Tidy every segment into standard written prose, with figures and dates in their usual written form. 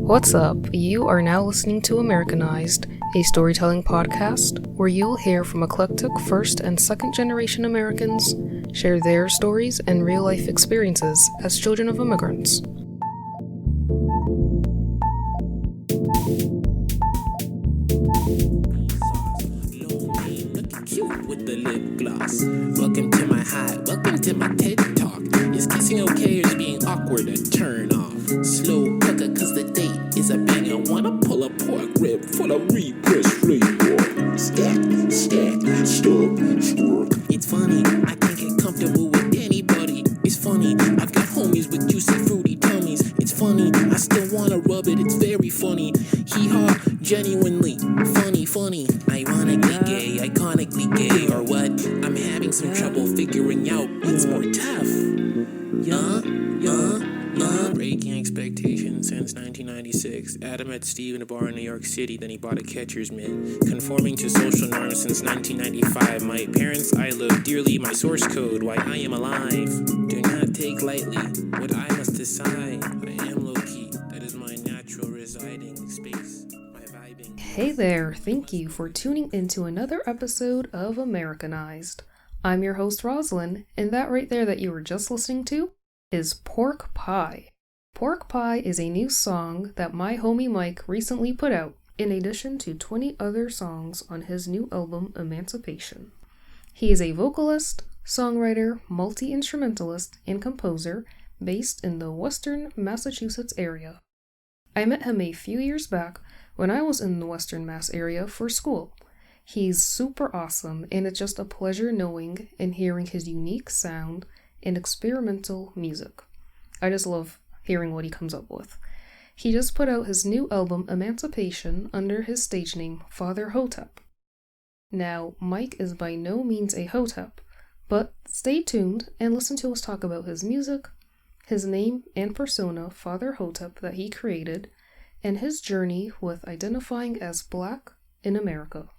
What's up? You are now listening to Americanized, a storytelling podcast where you'll hear from eclectic first and second generation Americans share their stories and real life experiences as children of immigrants. With the lip gloss. Welcome to my hot, welcome to my TED Talk. Is kissing okay or is being awkward a turn off? Slow cooker cause the date is a banger. Wanna pull a pork rib full of repressed flavor. Stack, stir. It's funny, I can't get comfortable with anybody. It's funny, I've got homies with juicy fruity tummies. It's funny, I still wanna rub it, it's very funny. Hee-haw, genuinely funny. Ironically gay, iconically gay, or what? I'm having some trouble figuring out what's more tough. Breaking expectations since 1996. Adam met Steve in a bar in New York City, then he bought a catcher's mitt. Conforming to social norms since 1995. My parents I love dearly, my source code, why I am alive. Do not take lightly what I must decide. I am low-key, that is my natural residing space. My vibing. Hey there, thank you for tuning into another episode of Americanized. I'm your host Roslyn, and that right there that you were just listening to is Pork Pie. Pork Pie is a new song that my homie Mike recently put out, in addition to 20 other songs on his new album Emancipation. He is a vocalist, songwriter, multi-instrumentalist, and composer based in the Western Massachusetts area. I met him a few years back when I was in the Western Mass area for school. He's super awesome, and it's just a pleasure knowing and hearing his unique sound and experimental music. I just love hearing what he comes up with. He just put out his new album Emancipation under his stage name Father Hotep. Now, Mike is by no means a Hotep, but stay tuned and listen to us talk about his music, his name and persona Father Hotep that he created, and his journey with identifying as Black in America.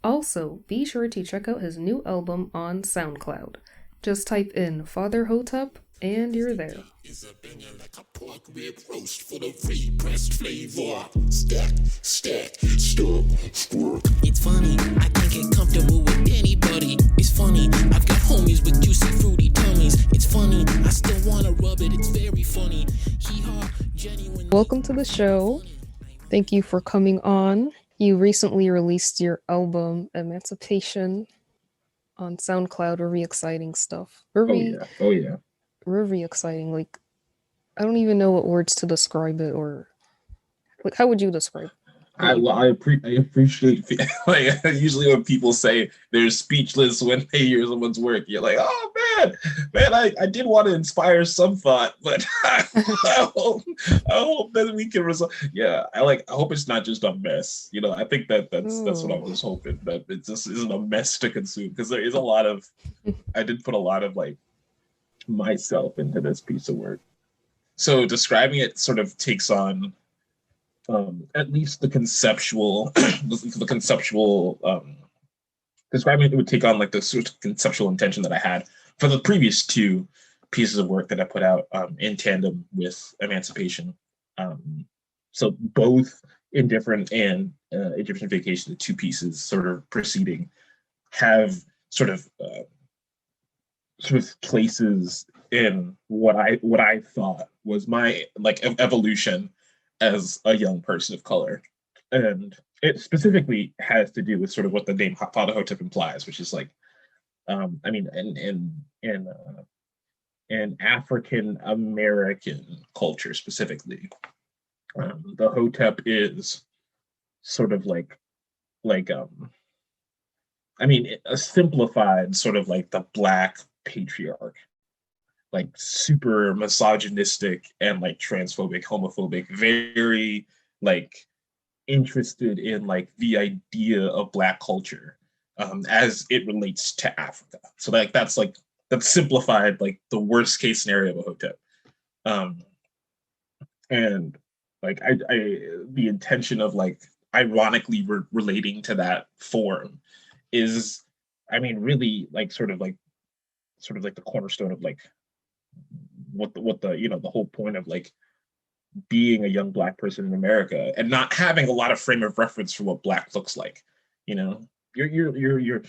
Also, be sure to check out his new album on SoundCloud. Just type in Father Hotep and you're there. Is a banger like a pork rib roast full of repressed flavor. Stack, stir. It's funny, I can't get comfortable with anybody. It's funny, I've got homies with juicy fruity tummies. It's funny, I still wanna rub it, it's very funny. Hee-haw, genuine. Welcome to the show. Thank you for coming on. You recently released your album Emancipation on SoundCloud. Really exciting stuff. Oh yeah. Really exciting. Like, I don't even know what words to describe it, or like, how would you describe it? I appreciate like usually when people say they're speechless when they hear someone's work, you're like, oh man, I did want to inspire some thought, but I hope that we can resolve. Yeah, I hope it's not just a mess. You know, I think that's what I was hoping, that it just isn't a mess to consume, because there is a lot of I did put a lot of like myself into this piece of work. So describing it sort of takes on at least the conceptual, describing it would take on like the sort of conceptual intention that I had for the previous two pieces of work that I put out in tandem with Emancipation. So both Indifferent and Egyptian Vacation, the two pieces sort of preceding, have sort of places in what I thought was my like evolution as a young person of color, and it specifically has to do with sort of what the name Father Hotep implies, which is like, I mean, in African American culture specifically, the Hotep is sort of like I mean, a simplified sort of like the Black patriarch, like super misogynistic and like transphobic, homophobic, very like interested in like the idea of Black culture as it relates to Africa. So like that's simplified, like the worst case scenario of a Hotep. And like I the intention of like ironically relating to that form is, I mean, really like sort of like the cornerstone of like what the you know, the whole point of like being a young Black person in America and not having a lot of frame of reference for what Black looks like. You know, you're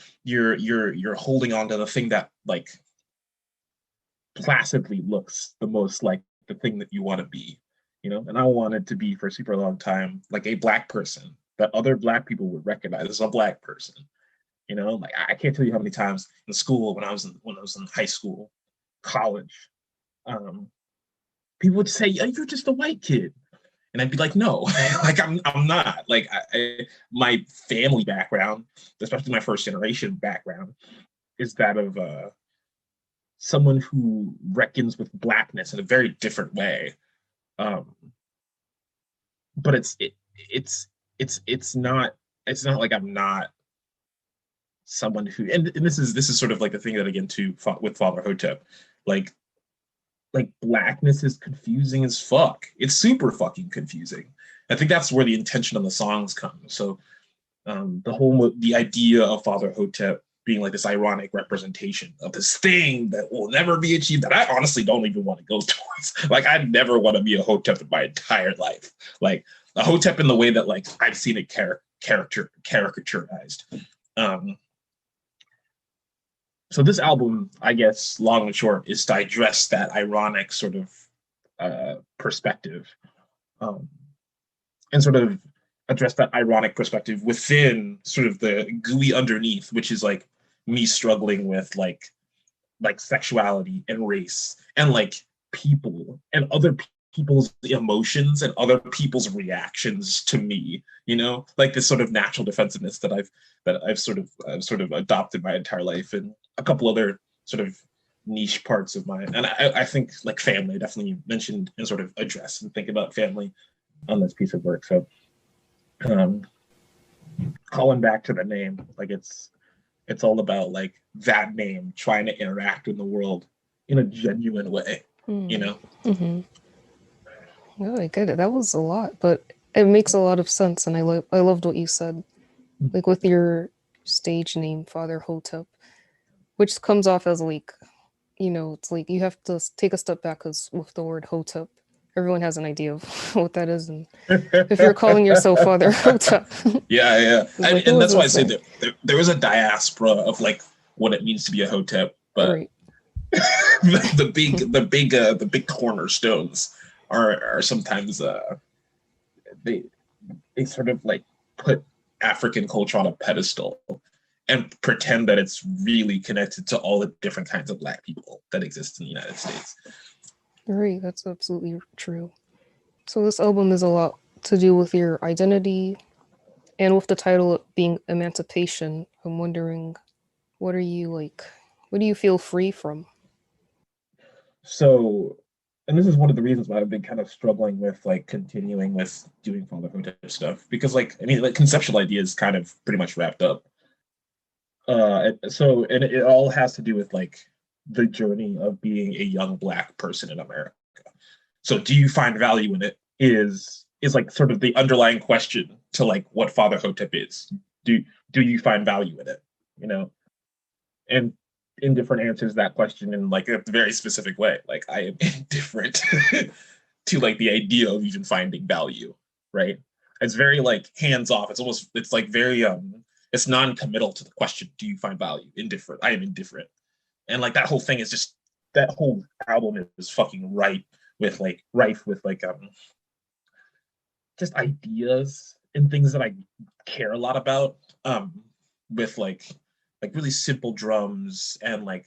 holding on to the thing that like placidly looks the most like the thing that you want to be. You know, and I wanted to be for a super long time like a Black person that other Black people would recognize as a Black person. You know, like I can't tell you how many times in school when I was in high school, college, people would say, "Oh, you're just a white kid," and I'd be like, "No, like I'm not." Like my family background, especially my first generation background, is that of someone who reckons with Blackness in a very different way. But it's not like I'm not someone who, and this is sort of like the thing that I get into with Father Hotep, like Blackness is confusing as fuck. It's super fucking confusing. I think that's where the intention of the songs comes. So the idea of Father Hotep being like this ironic representation of this thing that will never be achieved, that I honestly don't even want to go towards. Like I never want to be a Hotep in my entire life. Like a Hotep in the way that like I've seen it caricaturized. So this album, I guess, long and short, is to address that ironic sort of perspective, and sort of address that ironic perspective within sort of the gooey underneath, which is like me struggling with like sexuality and race and like people and other people's emotions and other people's reactions to me, you know, like this sort of natural defensiveness that I've sort of adopted my entire life, and a couple other sort of niche parts of mine. And I think like family, I definitely mentioned and sort of address and think about family on this piece of work. So calling back to the name, like it's all about like that name trying to interact in the world in a genuine way, you know? Mm-hmm. Oh, I get it. That was a lot, but it makes a lot of sense. And I loved what you said, like with your stage name, Father Hotep, which comes off as like, you know, it's like you have to take a step back because with the word Hotep, everyone has an idea of what that is. And if you're calling yourself Father Hotep. Yeah. Like, and that's why I say that there is a diaspora of like what it means to be a Hotep, but right. the big cornerstones are sometimes they sort of like put African culture on a pedestal and pretend that it's really connected to all the different kinds of Black people that exist in the United States. Right, that's absolutely true. So this album is a lot to do with your identity, and with the title being Emancipation, I'm wondering, what do you feel free from? So, and this is one of the reasons why I've been kind of struggling with like continuing with doing Father Hotep stuff, because like, I mean, like conceptual idea is kind of pretty much wrapped up. And it all has to do with like the journey of being a young Black person in America. So do you find value in it is like sort of the underlying question to like what Father Hotep is. Do you find value in it? You know? And Indifferent answers that question in like a very specific way. Like I am indifferent to like the idea of even finding value, right? It's very like hands off. It's like very it's non-committal to the question, do you find value? Indifferent. I am indifferent. And like that whole thing is just, that whole album is fucking rife with like just ideas and things that I care a lot about, with like really simple drums and like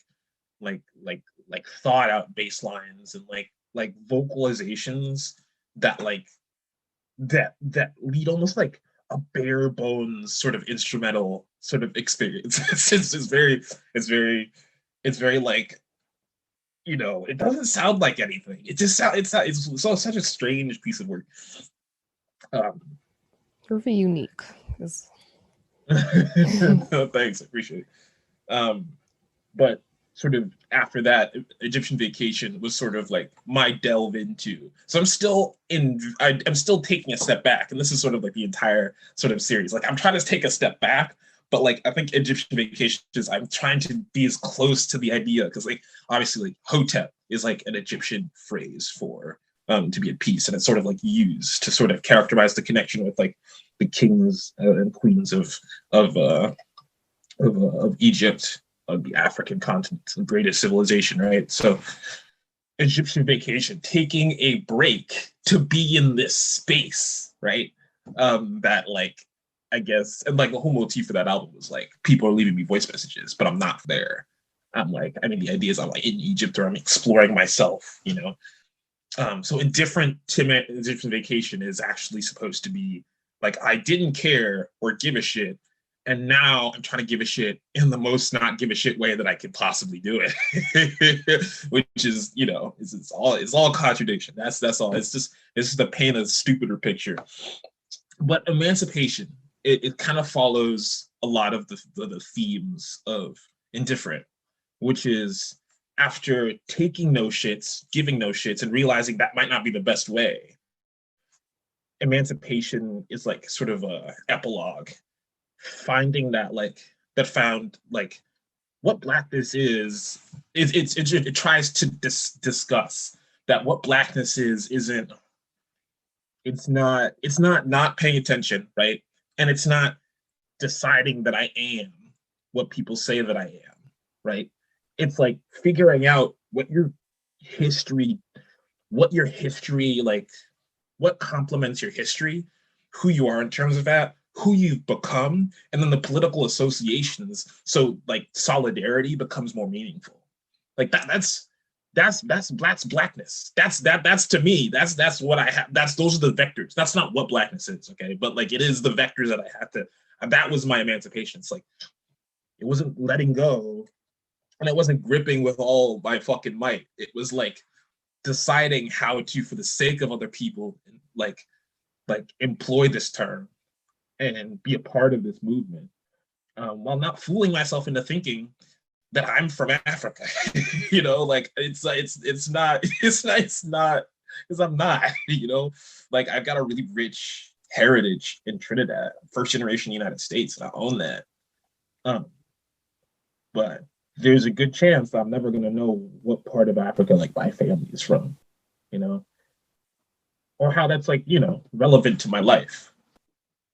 thought out bass lines and like vocalizations that lead almost like a bare bones sort of instrumental sort of experience. It's very like, you know, it doesn't sound like anything. It just it's such a strange piece of work. Very unique. No, thanks, I appreciate it. But sort of after that, Egyptian Vacation was sort of like my delve into. So I'm still taking a step back, and this is sort of like the entire sort of series. Like I'm trying to take a step back, but like I think Egyptian Vacation is, I'm trying to be as close to the idea, because like obviously like Hotep is like an Egyptian phrase for to be at peace, and it's sort of like used to sort of characterize the connection with like the kings and queens of Egypt, of the African continent, the greatest civilization, right? So Egyptian Vacation, taking a break to be in this space, right? That like, I guess, and like the whole motif for that album was like, people are leaving me voice messages, but I'm not there. I'm like, I mean, the idea is I'm like in Egypt, or I'm exploring myself, you know? So Indifferent Egyptian Vacation is actually supposed to be like, I didn't care or give a shit, and now I'm trying to give a shit in the most not give a shit way that I could possibly do it, which is, you know, it's all contradiction. That's all. It's just to paint a stupider picture. But Emancipation, it kind of follows a lot of the themes of Indifferent, which is after taking no shits, giving no shits, and realizing that might not be the best way. Emancipation is like sort of a epilogue, finding that like found like what Blackness is. It tries to discuss that what Blackness isn't. It's not paying attention, right? And it's not deciding that I am what people say that I am, right? It's like figuring out what your history like, what complements your history, who you are in terms of that, who you've become, and then the political associations. So like solidarity becomes more meaningful. Like that's Blackness. That's to me, that's what I have. Those are the vectors. That's not what Blackness is, okay? But like it is the vectors that I have to, that was my emancipation. It's like, it wasn't letting go, and it wasn't gripping with all my fucking might. It was like deciding how to, for the sake of other people, like employ this term and be a part of this movement, while not fooling myself into thinking that I'm from Africa. You know, like it's not because I'm not. You know, like I've got a really rich heritage in Trinidad, first generation United States, and I own that. But there's a good chance that I'm never gonna know what part of Africa like my family is from, you know, or how that's like, you know, relevant to my life.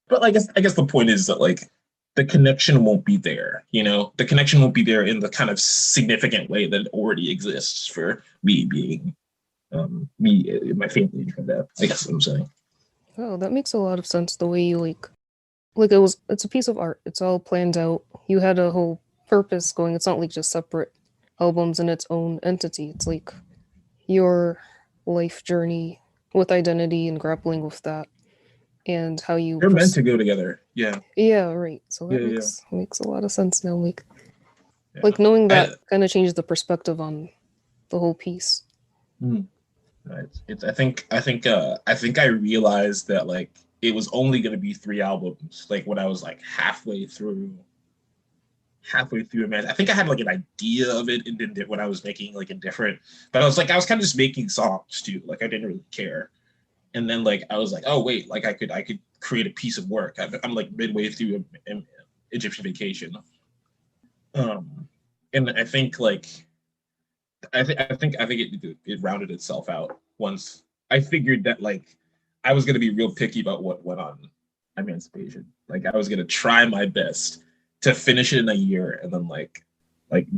But I guess the point is that like the connection won't be there, you know, the connection won't be there in the kind of significant way that it already exists for me being me, my family in Trinidad. I guess what I'm saying. Oh, that makes a lot of sense. The way you like it's a piece of art. It's all planned out. You had a whole purpose going. It's not like just separate albums in its own entity. It's like your life journey with identity and grappling with that, and how you they're meant to go together. Yeah right. So that makes a lot of sense now. Like yeah. like knowing that kind of changes the perspective on the whole piece. I think I realized that like it was only going to be 3 albums, like when I was like halfway through I think I had like an idea of it and when I was making like Indifferent, but I was kind of just making songs too, like I didn't really care. And then like I was like, oh wait, like I could create a piece of work. I'm like midway through Egyptian Vacation, and I think like I think it rounded itself out once I figured that like I was gonna be real picky about what went on Emancipation. Like I was gonna try my best to finish it in a year, and then like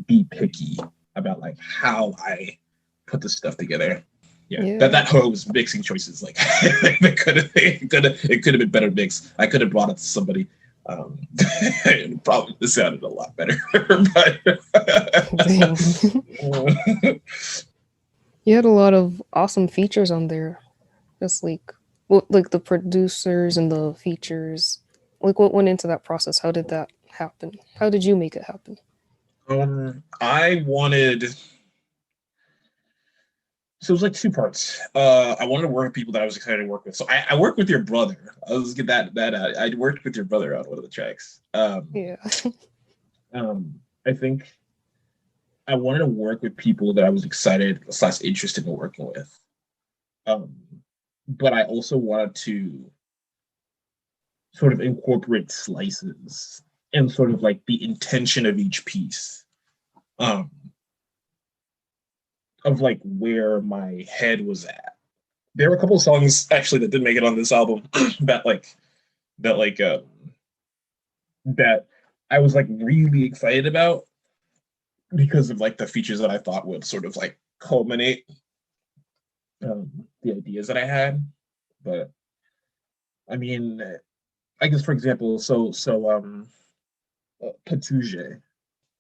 be picky about like how I put this stuff together. Yeah. That hoe was mixing choices. Like it could have been better mixed. I could have brought it to somebody. It probably sounded a lot better. But you had a lot of awesome features on there. Just like the producers and the features. Like what went into that process? How did that happen? How did you make it happen? I wanted. So it was like 2 parts. I wanted to work with people that I was excited to work with. So I worked with your brother. Let's get that out. I worked with your brother on one of the tracks. I think I wanted to work with people that I was excited / interested in working with. But I also wanted to sort of incorporate slices and sort of like the intention of each piece. Of like where my head was at there were a couple of songs actually that didn't make it on this album that I was like really excited about because of like the features that I thought would sort of like culminate the ideas that I had. But I mean, I guess for example, Tatuje,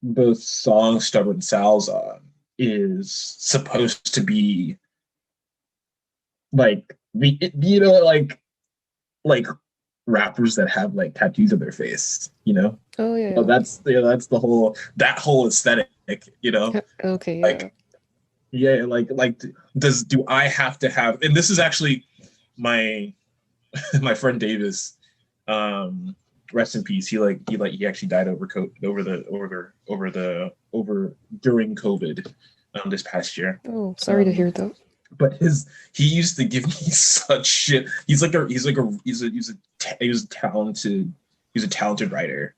the song Stubborn Sal's on, is supposed to be like like rappers that have like tattoos on their face, you know? Oh yeah. So that's the whole aesthetic, you know? Okay. Like yeah, do I have to have, and this is actually my friend Davis, rest in peace. He actually died during COVID this past year. Oh, sorry to hear that. But he used to give me such shit. He was a talented writer.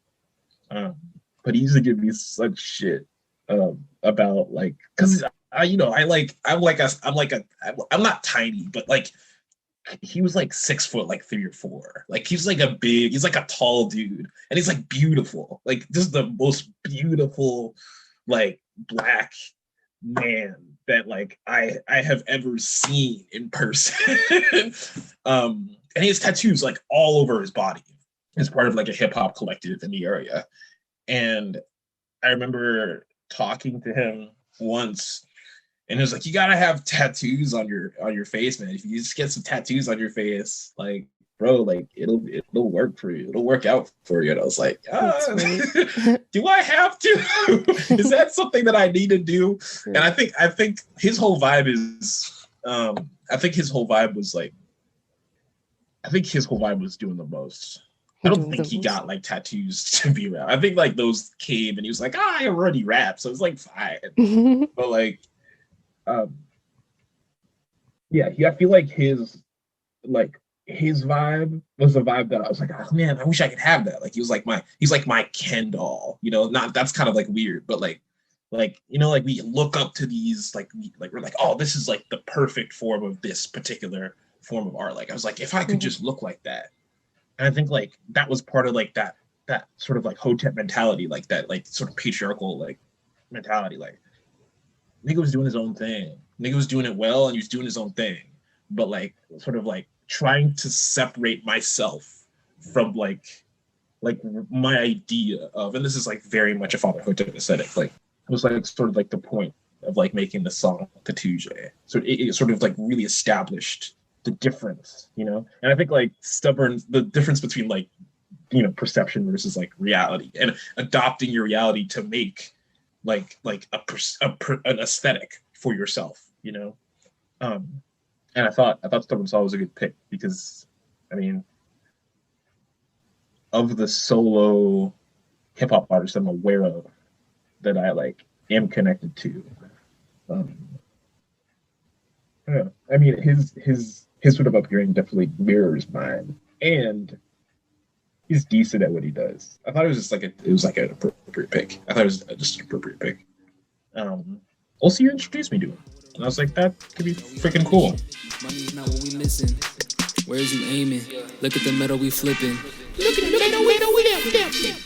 But he used to give me such shit about like, cause I'm not tiny, but like he was like 6 foot, like 3 or 4. Like he's like a tall dude, and he's like beautiful. Like this is the most beautiful like black man that like I have ever seen in person. And he has tattoos like all over his body as part of like a hip hop collective in the area. And I remember talking to him once, and it was like, you gotta have tattoos on your face, man. If you just get some tattoos on your face, like, bro, like it'll work for you. It'll work out for you. And I was like, do I have to? Is that something that I need to do? And I think his whole vibe is, I think his whole vibe was doing the most. I don't think he got like tattoos to be around. I think like those came and he was like, I already rap, so it's like fine. But like, yeah, I feel like his vibe was a vibe that I was like, oh man, I wish I could have that. Like he's like my Ken doll, you know. Not, that's kind of like weird, but like you know, like we look up to these like we're like, oh, this is like the perfect form of this particular form of art. Like I was like, if I could just look like that. And I think like that was part of like that sort of like Hotep mentality, like that like sort of patriarchal like mentality. Like nigga was doing his own thing. Nigga was doing it well, and he was doing his own thing. But like sort of like trying to separate myself from like my idea of, and this is like very much a Father Hotep aesthetic. Like it was like sort of like the point of like making the song Tatuje. So it sort of like really established the difference, you know. And I think like the difference between like, you know, perception versus like reality, and adopting your reality to make like an aesthetic for yourself, you know. And I thought Stubborn Soul was a good pick because, I mean, of the solo hip hop artists I'm aware of that I like am connected to, yeah, I mean his sort of upbringing definitely mirrors mine, and he's decent at what he does. I thought it was an appropriate pick. I thought it was just an appropriate pick. Also, you introduced me to him, and I was like, that could be freaking cool. Money's not what we missing. Where's you aiming? Look at the metal we flipping. Look at the metal we flipping.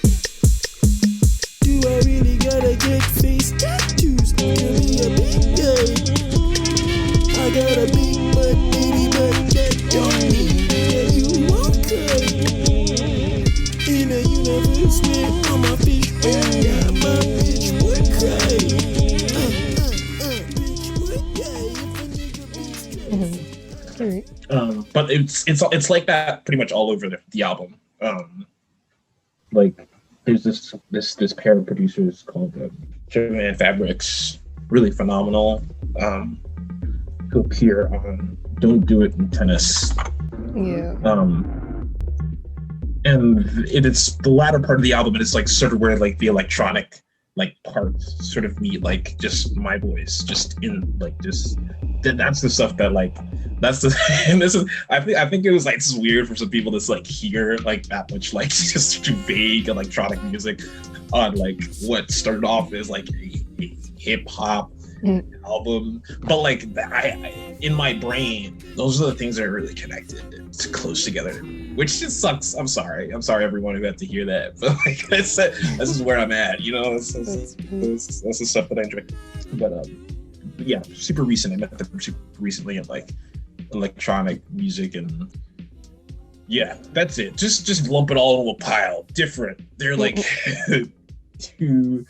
Do I really gotta get face tattoos? Give me a big day. I got a big butt, baby, but that don't mean that you okay. In a universe where all my fish and yeah, my bitch would cry. But it's like that pretty much all over the album. Like there's this pair of producers called Joann and Fabrix, really phenomenal. Who appear on Don't Do It in Tennis. Yeah. And it's the latter part of the album, and it's like sort of where like the electronic like parts sort of meet like just my voice, just in like just that's the stuff that like that's the and this is I think it was like this is weird for some people to like hear like that much like just vague electronic music on like what started off as like a hip hop album, but like I in my brain, those are the things that are really connected to close together, which just sucks. I'm sorry everyone who had to hear that, but like this is where I'm at, you know. That's the stuff that I enjoy. But yeah, super recent. I met them super recently in like electronic music, and yeah, that's it. Just lump it all into a pile. Different. They're like two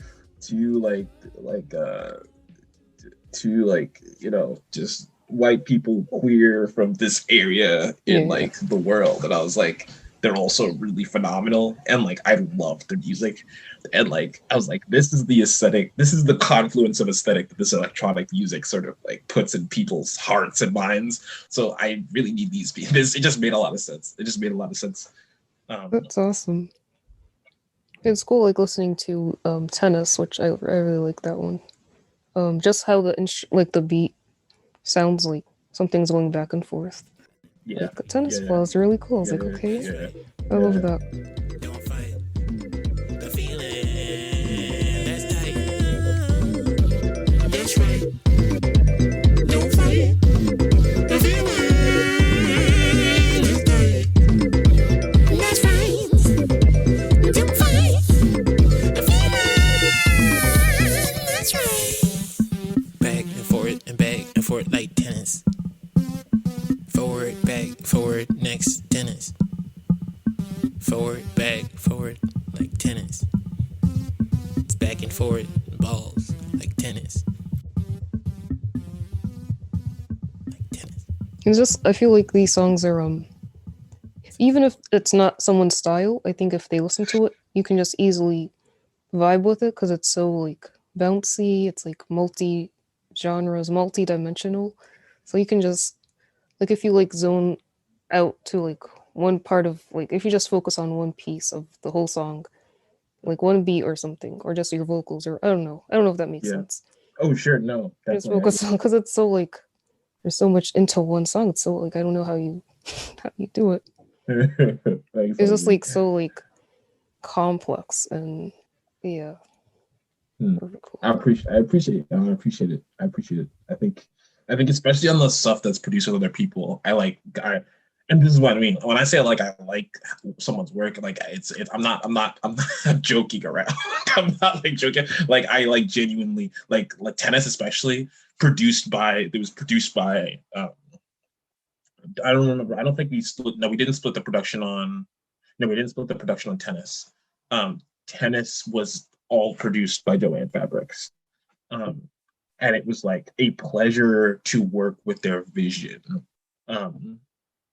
you know, just white people queer from this area in like the world, and I was like, they're also really phenomenal, and like I love their music, and like I was like, this is the aesthetic, this is the confluence of aesthetic that this electronic music sort of like puts in people's hearts and minds. So I really need these people. It just made a lot of sense. That's awesome. It's cool, like listening to Tennis, which I really like that one. Just how the beat sounds like something's going back and forth. Yeah, like, the tennis ball is really cool. I was like, okay, I love that. Don't fight the feeling. That's tight. That's right. Don't fight the feeling. That's tight. That's right. Don't fight the feeling. That's right. Back and forth like tennis. Forward, back, forward, next, tennis. Forward, back, forward, like tennis. It's back and forward, balls, like tennis. Like tennis. It's just, I feel like these songs are, even if it's not someone's style, I think if they listen to it, you can just easily vibe with it, because it's so, like, bouncy, it's, like, multi-genres, multi-dimensional. So you can just, like, if you like zone out to like one part of, like, if you just focus on one piece of the whole song, like one beat or something, or just your vocals, or I don't know if that makes sense. Oh sure, no, just focus on, because it's so like there's so much into one song. It's so like I don't know how you do it. It's just like so like complex, and yeah. Cool. I appreciate it. I think especially on the stuff that's produced with other people, and this is what I mean when I say like I like someone's work. Like it's I'm not joking around. I'm not like joking. Like I like genuinely like Tennis, especially it was produced by I don't remember. I don't think we split. No, we didn't split the production on. No, we didn't split the production on Tennis. Tennis was all produced by Joann Fabrix. And it was like a pleasure to work with their vision.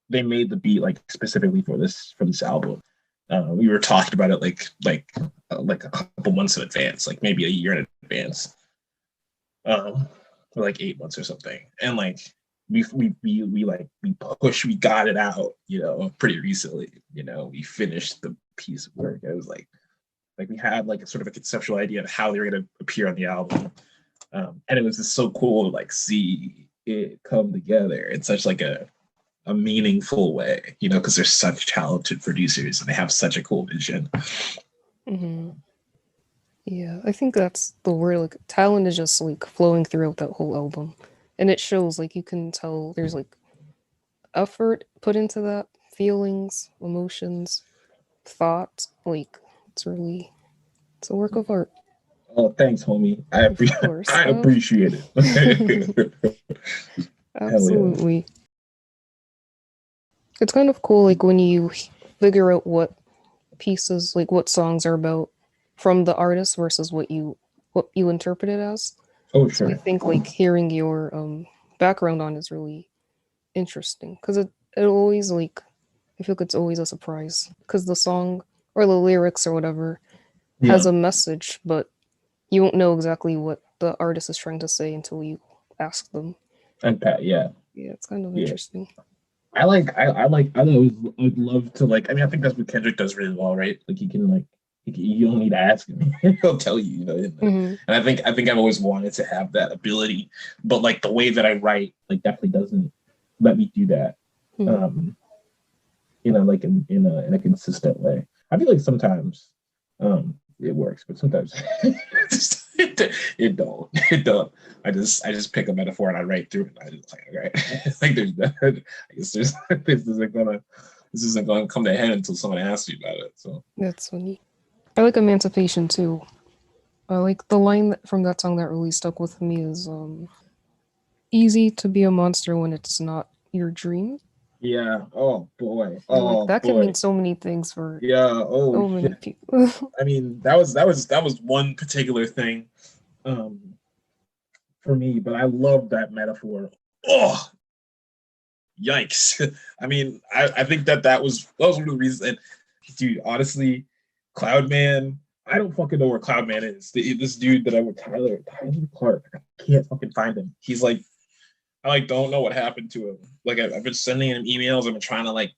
They made the beat like specifically for this album. We were talking about it like a couple months in advance, like maybe a year in advance, or like 8 months or something. And like we got it out, you know, pretty recently. You know, we finished the piece of work. It was like we had like a sort of a conceptual idea of how they were going to appear on the album. And it was just so cool to like see it come together in such like a meaningful way, you know, because they're such talented producers and they have such a cool vision. Mm-hmm. Yeah, I think that's the word. Like talent is just like flowing throughout that whole album, and it shows. Like you can tell there's like effort put into that, feelings, emotions, thought. Like it's a work of art. Oh, thanks, homie. I appreciate it. Absolutely. Yeah. It's kind of cool, like when you figure out what pieces, like what songs are about from the artist versus what you interpret it as. Oh, sure. So I think like hearing your background on is really interesting, because it always like I feel like it's always a surprise, because the song or the lyrics or whatever has a message, but you won't know exactly what the artist is trying to say until you ask them. And it's kind of interesting. I would love to like. I mean, I think that's what Kendrick does really well, right? Like you don't need to ask him; he'll tell you. You know, and I think I've always wanted to have that ability, but like the way that I write, like definitely doesn't let me do that. You know, like in a consistent way. I feel like sometimes it works, but sometimes It don't. I just pick a metaphor and I write through it. And I just like, all right, like I guess this isn't gonna come to a head until someone asks you about it. So That's funny. I like Emancipation too. I like the line from that song that really stuck with me is easy to be a monster when it's not your dream. yeah. Oh boy. And, like, Oh that can boy. mean so many things for Yeah. so Oh many shit. people. I mean, that was one particular thing, for me. But I love that metaphor. Oh, yikes. I mean, I think that was one of the reasons. And dude, honestly, Cloudman, I don't fucking know where Cloudman is. This dude that I went, Tyler Clark. I can't fucking find him. He's like, I like don't know what happened to him. Like I've been sending him emails. I've been trying to like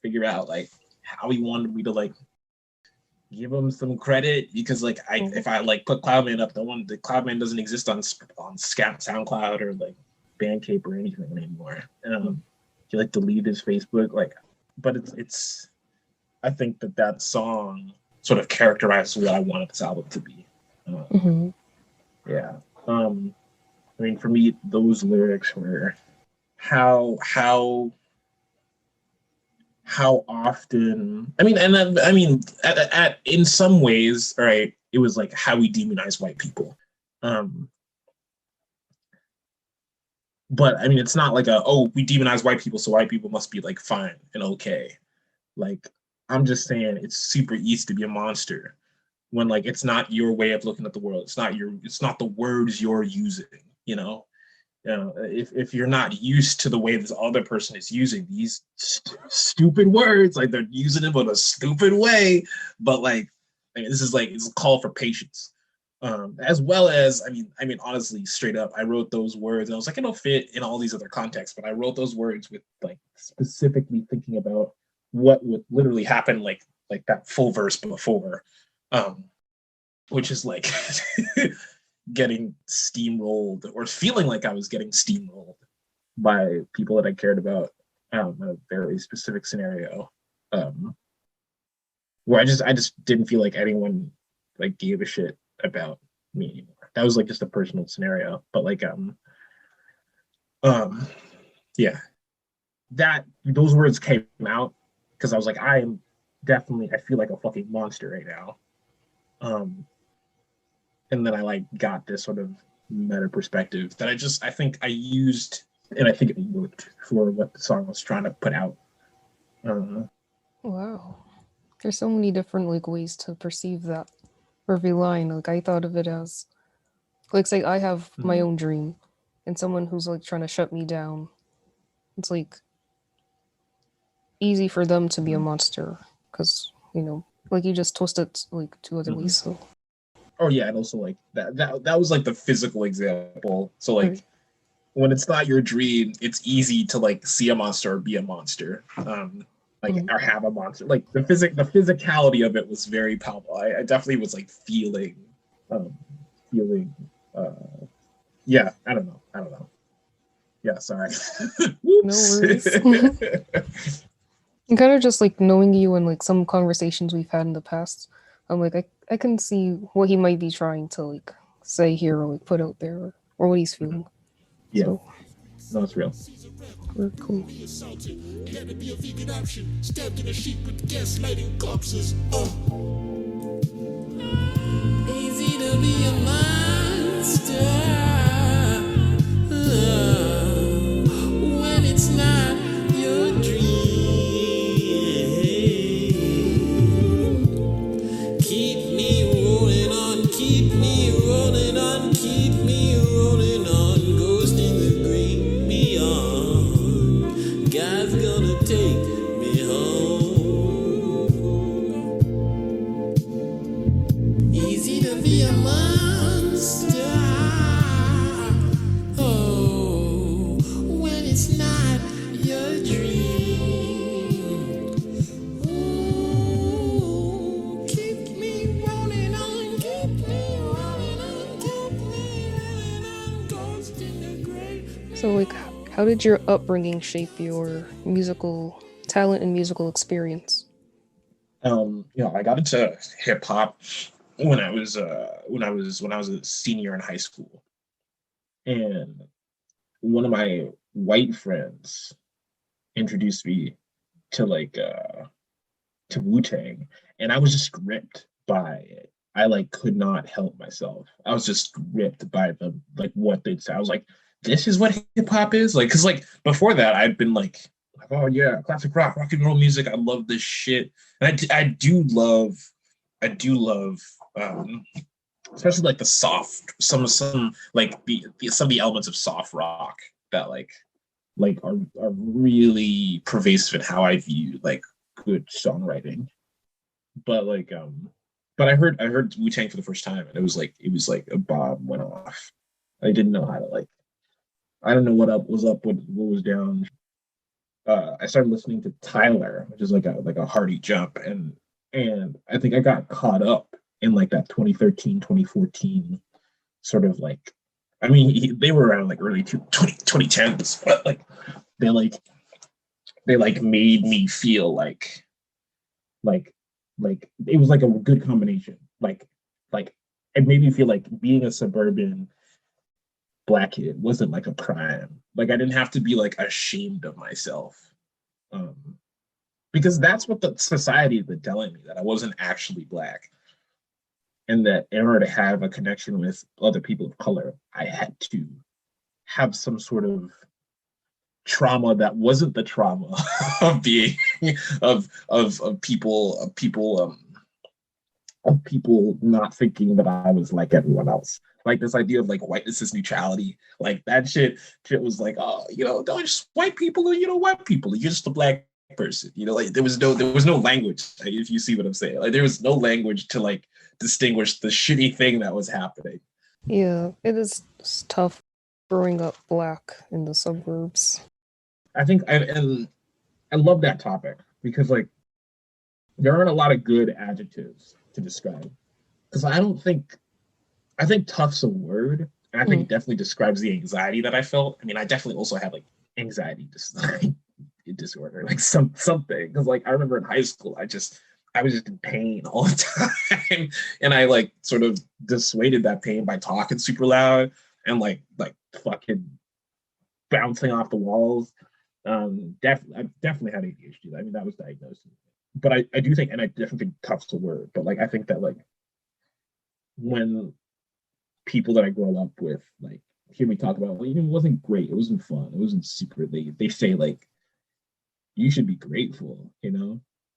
figure out like how he wanted me to like give him some credit, because like if I like put Cloudman up, the Cloudman doesn't exist on SoundCloud or like Bandcamp or anything anymore. He like deleted his Facebook, like, but it's I think that song sort of characterizes what I wanted this album to be. Yeah. I mean, for me, those lyrics were how often. I mean, and I mean, at in some ways, right? It was like how we demonize white people. But I mean, it's not like we demonize white people, so white people must be like fine and okay. Like, I'm just saying it's super easy to be a monster when like it's not your way of looking at the world. It's not the words you're using, you know? If you're not used to the way this other person is using these stupid words, like they're using them in a stupid way, but like, I mean, this is like, it's a call for patience. As well as, I mean, honestly, straight up, I wrote those words and I was like, it'll fit in all these other contexts, but I wrote those words with like specifically thinking about what would literally happen, like that full verse before, which is like getting steamrolled or feeling like I was getting steamrolled by people that I cared about, in a very specific scenario, where I just didn't feel like anyone like gave a shit about me anymore. That was like just a personal scenario, but like yeah, that those words came out because I was like, I feel like a fucking monster right now. And then I like got this sort of meta perspective that I think I used, and I think it worked for what the song was trying to put out. Wow. There's so many different like ways to perceive that every line. Like I thought of it as like, say I have my own dream and someone who's like trying to shut me down. It's like easy for them to be a monster because, you know, like you just twist it like two other ways. So oh yeah, and also like that was like the physical example. So like when it's not your dream, it's easy to like see a monster or be a monster. Or have a monster. Like the physicality of it was very palpable. I definitely was like feeling yeah, I don't know. Yeah, sorry. No worries. And kind of just like knowing you and like some conversations we've had in the past, I'm like I can see what he might be trying to like say here or like put out there or what he's feeling. Yeah. So, no, it's real. We're cool. Let it be a vegan option. Stabbed in a sheep with gaslighting corpses. Easy to be a monster when it's not your dream. Keep me rolling on, keep me rolling on, keep me rolling on, ghosting the great beyond. God's gonna take me home. Easy to be a monster. Oh, when it's not your dream. Ooh, keep me rolling on, keep me rolling on, keep me rolling on, ghosting the great. So like how did your upbringing shape your musical talent and musical experience? I got into hip hop when I was a senior in high school, and one of my white friends introduced me to to Wu-Tang, and I was just gripped by it. I like could not help myself. I was just gripped by the what they'd say. I was like, this is what hip hop is? Like, cause like before that I'd been like, oh yeah, classic rock and roll music. I love this shit. And I do love especially like the soft, some like some of the elements of soft rock that are really pervasive in how I view like good songwriting. But but I heard Wu-Tang for the first time, and it was like a bomb went off. I didn't know how to I don't know what was down. I started listening to Tyler, which is like a hearty jump, and I think I got caught up in like that 2013, 2014 sort of like, I mean, they were around like early 2010s, but they made me feel like it was like a good combination. Like it made me feel like being a suburban Black kid wasn't like a crime. Like I didn't have to be like ashamed of myself. Because that's what the society had been telling me, that I wasn't actually Black. And that in order to have a connection with other people of color, I had to have some sort of trauma that wasn't the trauma of being of people not thinking that I was like everyone else. Like this idea of like whiteness is neutrality, like that shit was like, oh, don't just white people or white people, you're just a Black person, like there was no language, like, if you see what I'm saying, like there was no language to like distinguish the shitty thing that was happening. Yeah, it's tough growing up Black in the suburbs. I think I love that topic because like there aren't a lot of good adjectives to describe, because I think tough's a word, and I think it definitely describes the anxiety that I felt. I mean, I definitely also had like anxiety disorder, like something, because like I remember in high school I was just in pain all the time, and I like sort of dissuaded that pain by talking super loud and like fucking bouncing off the walls. I definitely had ADHD. I mean, that was diagnosed. But I do think, and I definitely think tough's a word, but like I think that like when people that I grow up with like hear me talk about, well, it wasn't great, it wasn't fun, it wasn't super, they say like you should be grateful,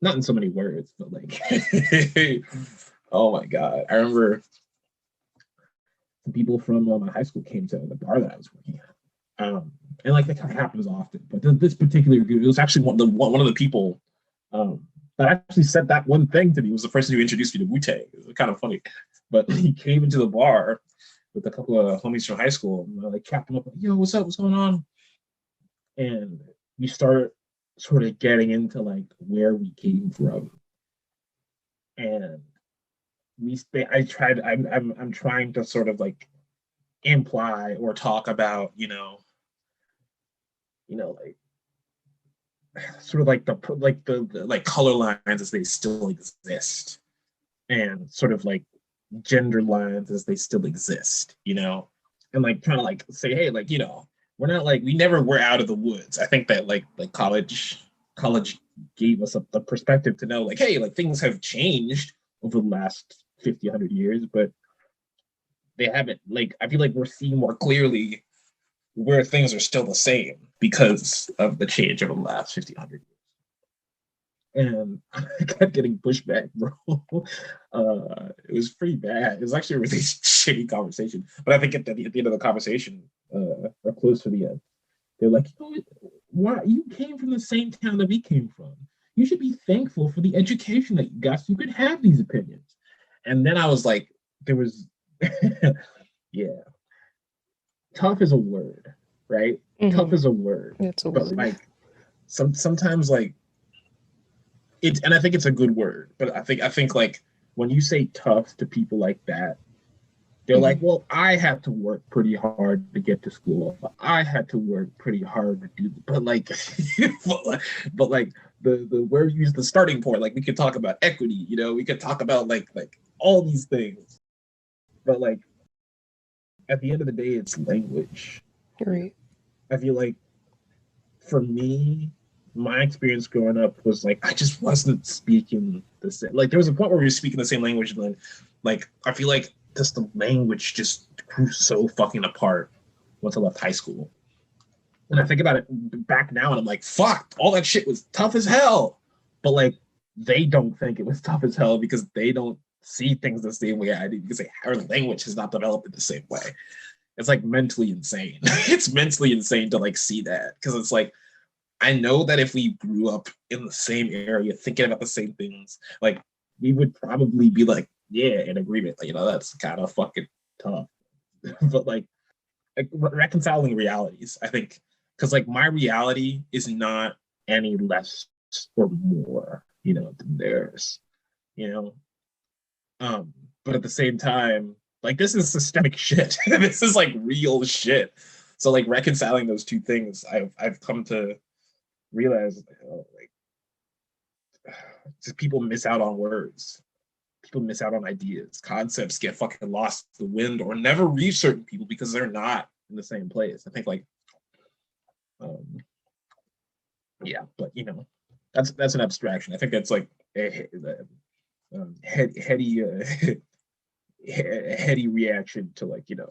not in so many words, but like oh my god, I remember some people from my high school came to the bar that I was working at, and like that kind of happens often, but this particular group, it was actually one of the people that actually said that one thing to me, was the person who introduced me to Wu-Tang. It was kind of funny, but he came into the bar with a couple of homies from high school, and I like capped him up, like, yo, what's up, what's going on? And we start sort of getting into like where we came from, and I'm trying to sort of like imply or talk about like sort of like the color lines as they still exist, and sort of like gender lines as they still exist, and like trying to like say, hey, like we're not like, we never were out of the woods. I think that like college gave us the perspective to know like, hey, like things have changed over the last 50, 100 years, but they haven't, like, I feel like we're seeing more clearly where things are still the same because of the change over the last 50, 100 years. And I kept getting pushed back, bro. It was pretty bad. It was actually a really shitty conversation. But I think at the end of the conversation, or close to the end, they're like, why you came from the same town that we came from. You should be thankful for the education that you got so you could have these opinions. And then I was like, there was, yeah. Tough is a word, right? Mm-hmm. Tough is a word. It's a word. But like, sometimes like, and I think it's a good word, but I think like when you say tough to people like that, they're like, well, I had to work pretty hard to get to school. I had to work pretty hard to do, but like, but like the where you use the starting point, like we could talk about equity, we could talk about like all these things. But like at the end of the day, it's language. Right. I feel like for me, my experience growing up was like I just wasn't speaking the same. Like there was a point where we were speaking the same language, and then like I feel like just the language just grew so fucking apart once I left high school. And I think about it back now, and I'm like, fuck, all that shit was tough as hell. But like they don't think it was tough as hell because they don't see things the same way I do, because our language has not developed in the same way. It's like mentally insane. It's mentally insane to like see that, because it's like I know that if we grew up in the same area thinking about the same things, like we would probably be like, yeah, in agreement. Like, you know, that's kind of fucking tough. But like reconciling realities, I think, because like my reality is not any less or more, you know, than theirs, you know. But at the same time, like this is systemic shit. This is like real shit. So like reconciling those two things, I've come to realize, like just people miss out on words. People miss out on ideas. Concepts get fucking lost to the wind or never reach certain people because they're not in the same place. I think like, yeah, but you know, that's an abstraction. I think that's like a heady reaction to like, you know,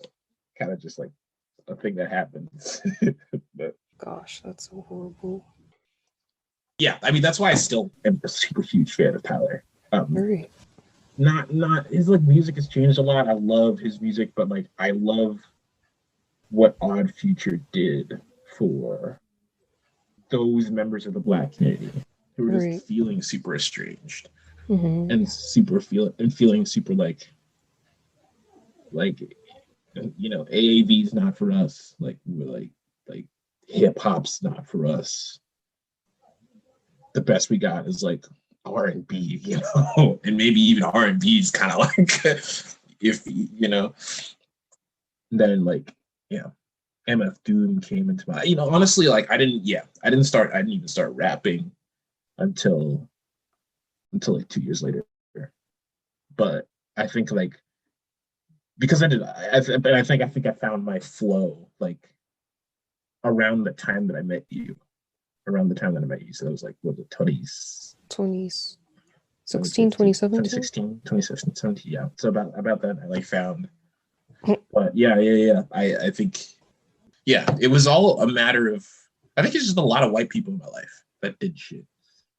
kind of just like a thing that happens. But Gosh, that's so horrible. yeah, I mean that's why I still am a super huge fan of Tyler. Right. Not his like music has changed a lot. I love his music, but like I love what Odd Future did for those members of the Black community who were just feeling super estranged and feeling super like you know, AAV's not for us. Like we're like hip hop's not for us. The best we got is like R&B, you know, and maybe even R&B is kind of like if you know. Then like yeah, MF Doom came into my, you know, honestly, like I didn't even start rapping until like 2 years later. But I think like because I think I found my flow like around the time that I met you. So it was like, what was it, 2016, 2017? 2017, yeah. So about that I like found. But yeah. I think, yeah, it was all a matter of, I think it's just a lot of white people in my life that did shit.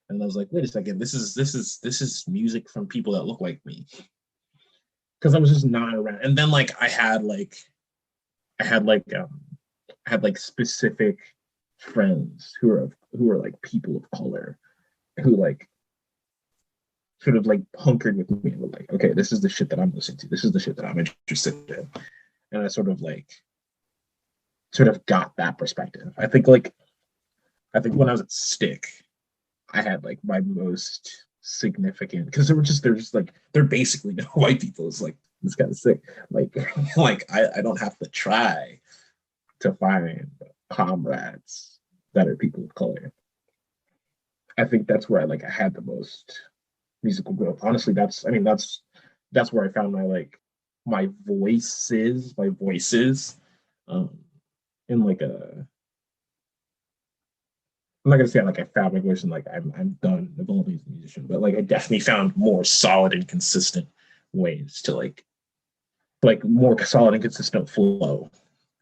And I was like, wait a second, this is music from people that look like me. Because I was just not around. And then like I had specific friends who are like people of color who like sort of like hunkered with me and were like, okay, this is the shit that I'm listening to. This is the shit that I'm interested in. And I sort of got that perspective. I think when I was at Stick, I had like my most significant, because they're basically no white people. It's like, it's kind of sick. Like I don't have to try to find comrades that are people of color. I think that's where I had the most musical growth. Honestly, that's where I found my voices in like a, I'm not gonna say I found my voice and I'm done evolving as a musician, but I definitely found more solid and consistent ways to like more solid and consistent flow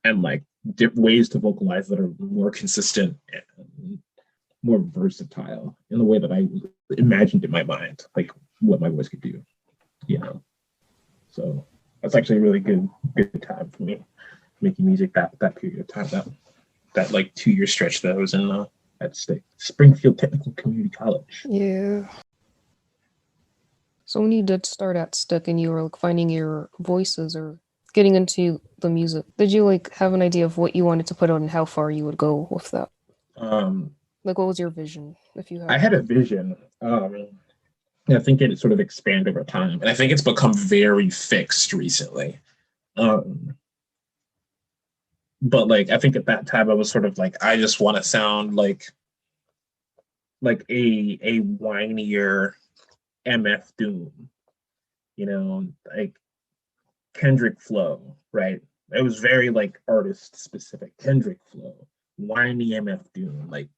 and ways to vocalize that are more consistent and more versatile in the way that I imagined in my mind, what my voice could do, So that's actually a really good time for me making music that period of time, that 2-year stretch that I was in at Springfield Technical Community College. Yeah. So when you did start at Stick and you were finding your voices or getting into the music, did you have an idea of what you wanted to put out and how far you would go with that? What was your vision, if you had? I had a vision. I think it sort of expanded over time, and I think it's become very fixed recently. But I think at that time I was sort of I just want to sound like a whinier MF Doom, like Kendrick flow, right? It was very like artist specific. Kendrick flow, whiny MF Doom, like.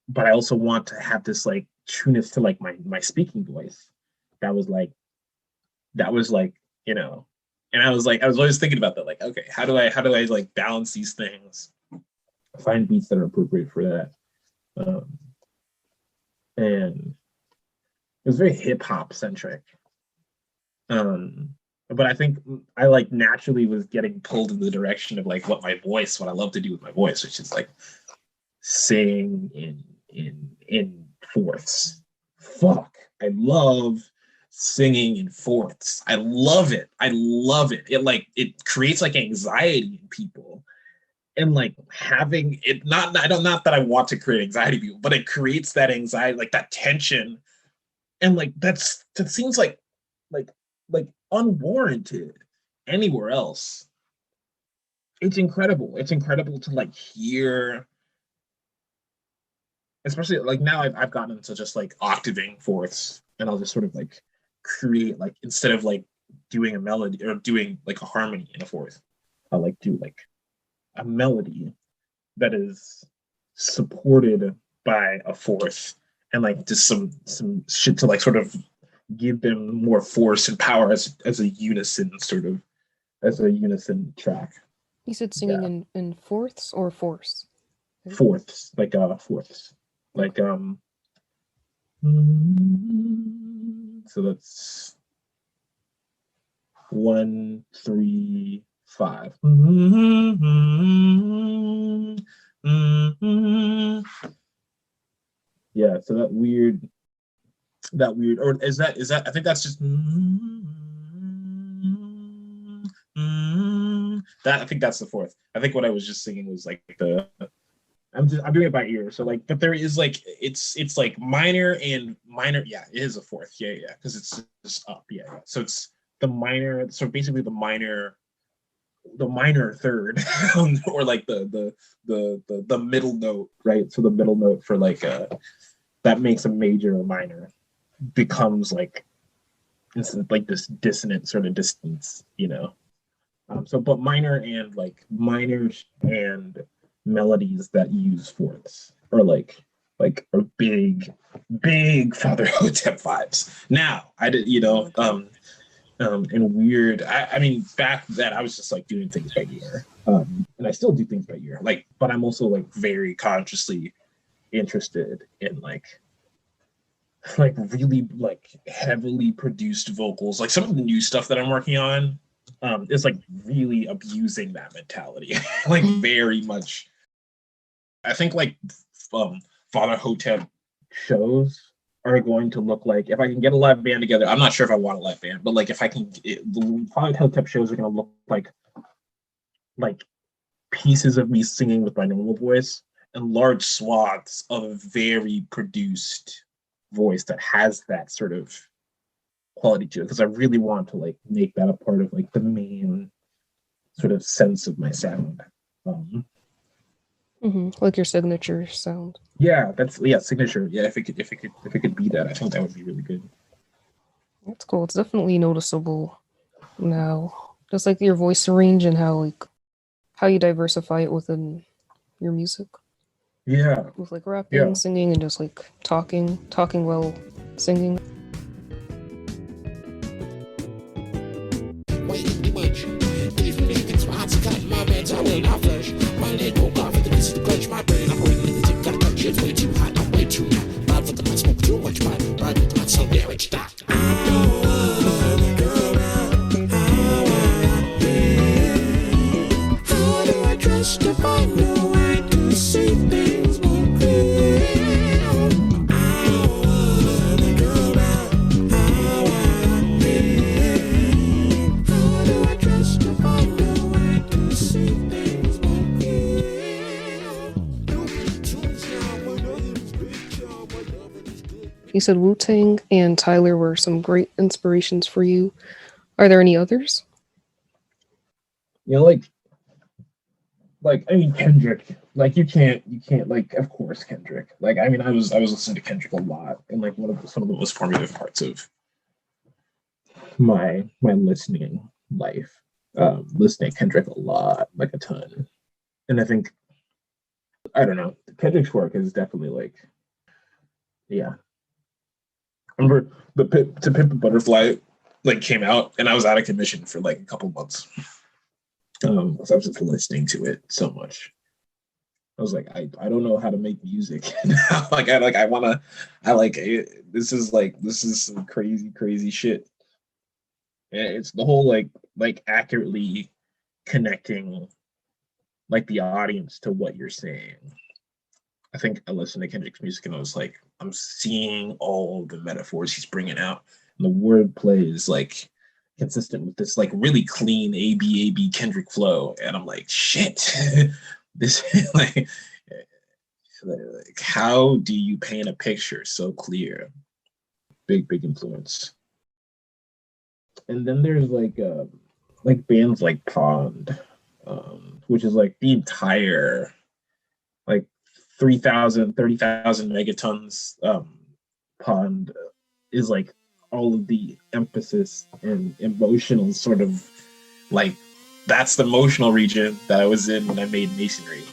But I also want to have this like trueness to like my speaking voice. That was like, and I was always thinking about that. Like, okay, how do I like balance these things? Find beats that are appropriate for that. And it was very hip hop centric. But I think I like naturally was getting pulled in the direction of like what I love to do with my voice, which is like sing in fourths. Fuck, I love singing in fourths. I love it. It creates like anxiety in people. And like having it not that I want to create anxiety in people, but it creates that anxiety, like that tension. And like that seems like unwarranted anywhere else. It's incredible. It's incredible to like hear, especially like now I've gotten into just like octaving fourths, and I'll just sort of like create like, instead of like doing a melody or doing like a harmony in a fourth, I'll like do like a melody that is supported by a fourth, and like just some shit to like sort of give them more force and power as a unison track. You said singing in fourths or force? Fourths, like fourths. Like so that's 1, 3, 5. Yeah, so that weird, or is that I think that's just that, I think that's the fourth. I think what I was just singing was like I'm doing it by ear. So like, but there is like, it's like minor and minor. Yeah, it is a fourth. Yeah, because it's just up. Yeah. So it's the minor. So basically the minor third, or like the middle note, right? So the middle note for like that makes a major or minor becomes like this dissonant sort of distance, but minor and melodies that use fourths are like are big Father Hotep vibes. Now I did, and weird. I mean, back then I was just like doing things by ear, and I still do things by ear. Like, but I'm also like very consciously interested in like really like heavily produced vocals. Like some of the new stuff that I'm working on is like really abusing that mentality, like very much. I think like Father Hotep shows are going to look like, if I can get a live band together, I'm not sure if I want a live band, but like if I can, the Father Hotep shows are going to look like pieces of me singing with my normal voice and large swaths of a very produced voice that has that sort of quality to it, because I really want to like make that a part of like the main sort of sense of my sound. Like your signature sound. Yeah, signature. Yeah, if it could be that, I think that would be really good. That's cool. It's definitely noticeable now. Just like your voice range and how you diversify it within your music. Yeah. With like rapping, singing, and just like talking while singing. You said Wu-Tang and Tyler were some great inspirations for you. Are there any others? Like I mean Kendrick. Like you can't like, of course Kendrick. Like I mean I was listening to Kendrick a lot, and like some of the most formative parts of my listening life. Listening to Kendrick a lot, like a ton. And I think, I don't know, Kendrick's work is definitely like, yeah. I remember To Pimp a Butterfly like came out, and I was out of commission for like a couple months. So I was just listening to it so much. I was like, I don't know how to make music. This is some crazy shit. And it's the whole like accurately connecting like the audience to what you're saying. I think I listened to Kendrick's music and I was like, I'm seeing all the metaphors he's bringing out. And the wordplay is like consistent with this like really clean A-B Kendrick flow. And I'm like, shit, this like how do you paint a picture so clear? Big influence. And then there's like bands like Pond, which is like the entire like 30,000 megatons. Pond is like all of the emphasis and emotional sort of like, that's the emotional region that I was in when I made Masonry.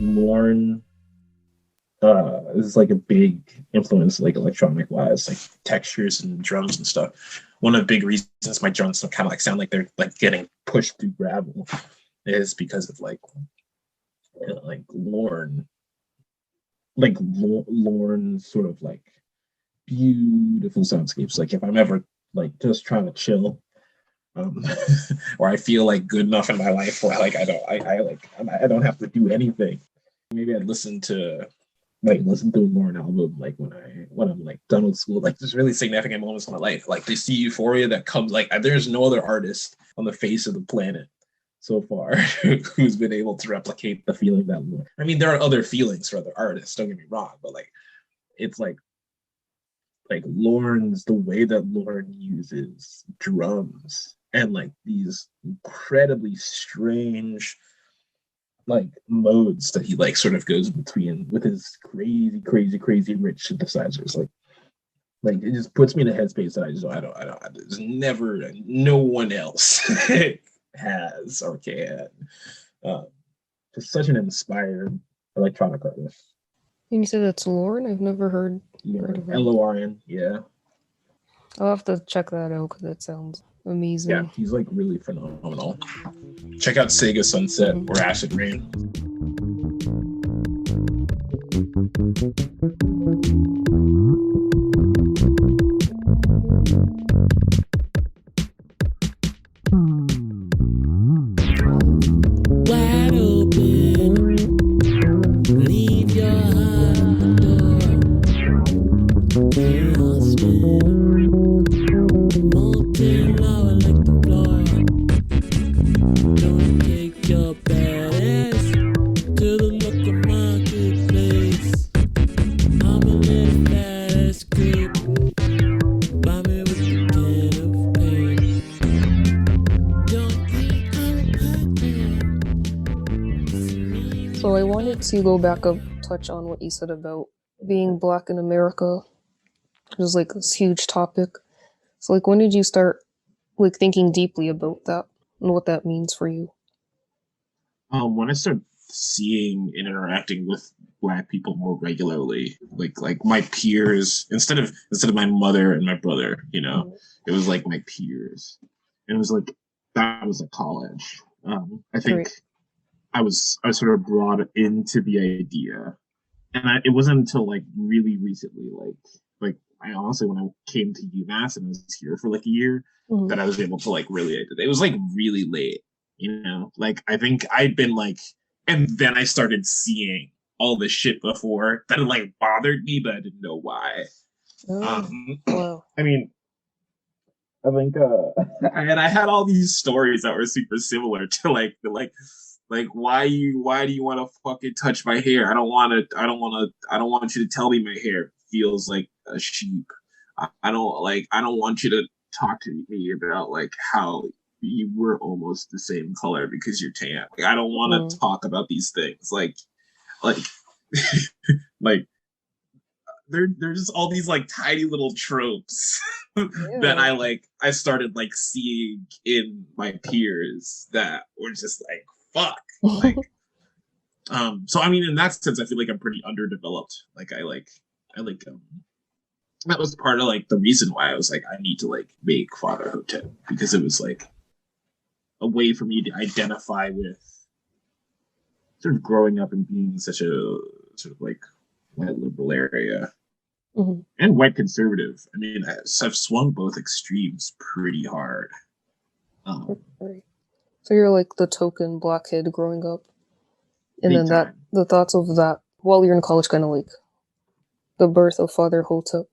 Lorne is like a big influence, like electronic wise, like textures and drums and stuff. One of the big reasons my drums kind of like sound like they're like getting pushed through gravel is because of like Lorne, Lorne's sort of like beautiful soundscapes. Like if I'm ever like just trying to chill, or I feel like good enough in my life where like I don't have to do anything. Maybe I'd listen to a Lorne album like when I'm like done with school. Like there's really significant moments in my life. Like they see euphoria that comes like there's no other artist on the face of the planet so far who's been able to replicate the feeling that Lorne. I mean, there are other feelings for other artists, don't get me wrong, but like it's like Lorne's, the way that Lorne uses drums and like these incredibly strange like modes that he like sort of goes between with his crazy rich synthesizers. Like it just puts me in a headspace that I don't there's never no one else has or can. Just such an inspired electronic artist. And you said that's Lorne? I've never heard of it. Lorn, yeah. I'll have to check that out because that sounds amazing. Yeah, he's like really phenomenal. Check out Sega Sunset or Acid Rain. Wide open, leave your heart at the door. Chaos man, molten lava like the floor. Don't take your badass to the local marketplace. I'm a little fast creep. Buy me with a can of paint. Don't think I'm a So I wanted to go back up, touch on what you said about being Black in America. It was like this huge topic. So like when did you start like thinking deeply about that and what that means for you? When I started seeing and interacting with Black people more regularly, like my peers, instead of my mother and my brother, you know, it was like my peers, and it was like that was like college. I think Right. I was sort of brought into the idea, and it wasn't until like really recently, like I honestly, when I came to UMass and I was here for like a year, Mhm. that I was able to like really. It was like really late Like I think I'd been like, and then I started seeing all this shit before that like bothered me, but I didn't know why. Wow. I mean, I think, and I had all these stories that were super similar to like why do you want to fucking touch my hair? I don't want you to tell me my hair feels like a sheep. I don't want you to talk to me about like how you were almost the same color because you're tan. Like, I don't want to talk about these things. Like like there's just all these like tiny little tropes that I started like seeing in my peers that were just like fuck. Like so I mean in that sense I feel like I'm pretty underdeveloped. Like I that was part of like the reason why I was like I need to like make Father Hotep, because it was like a way for me to identify with sort of growing up and being such a sort of like white liberal area. And white conservative. I mean, I've swung both extremes pretty hard. Right. So you're like the token black kid growing up, and then that the thoughts of that while you're in college, kind of like the birth of Father Hotep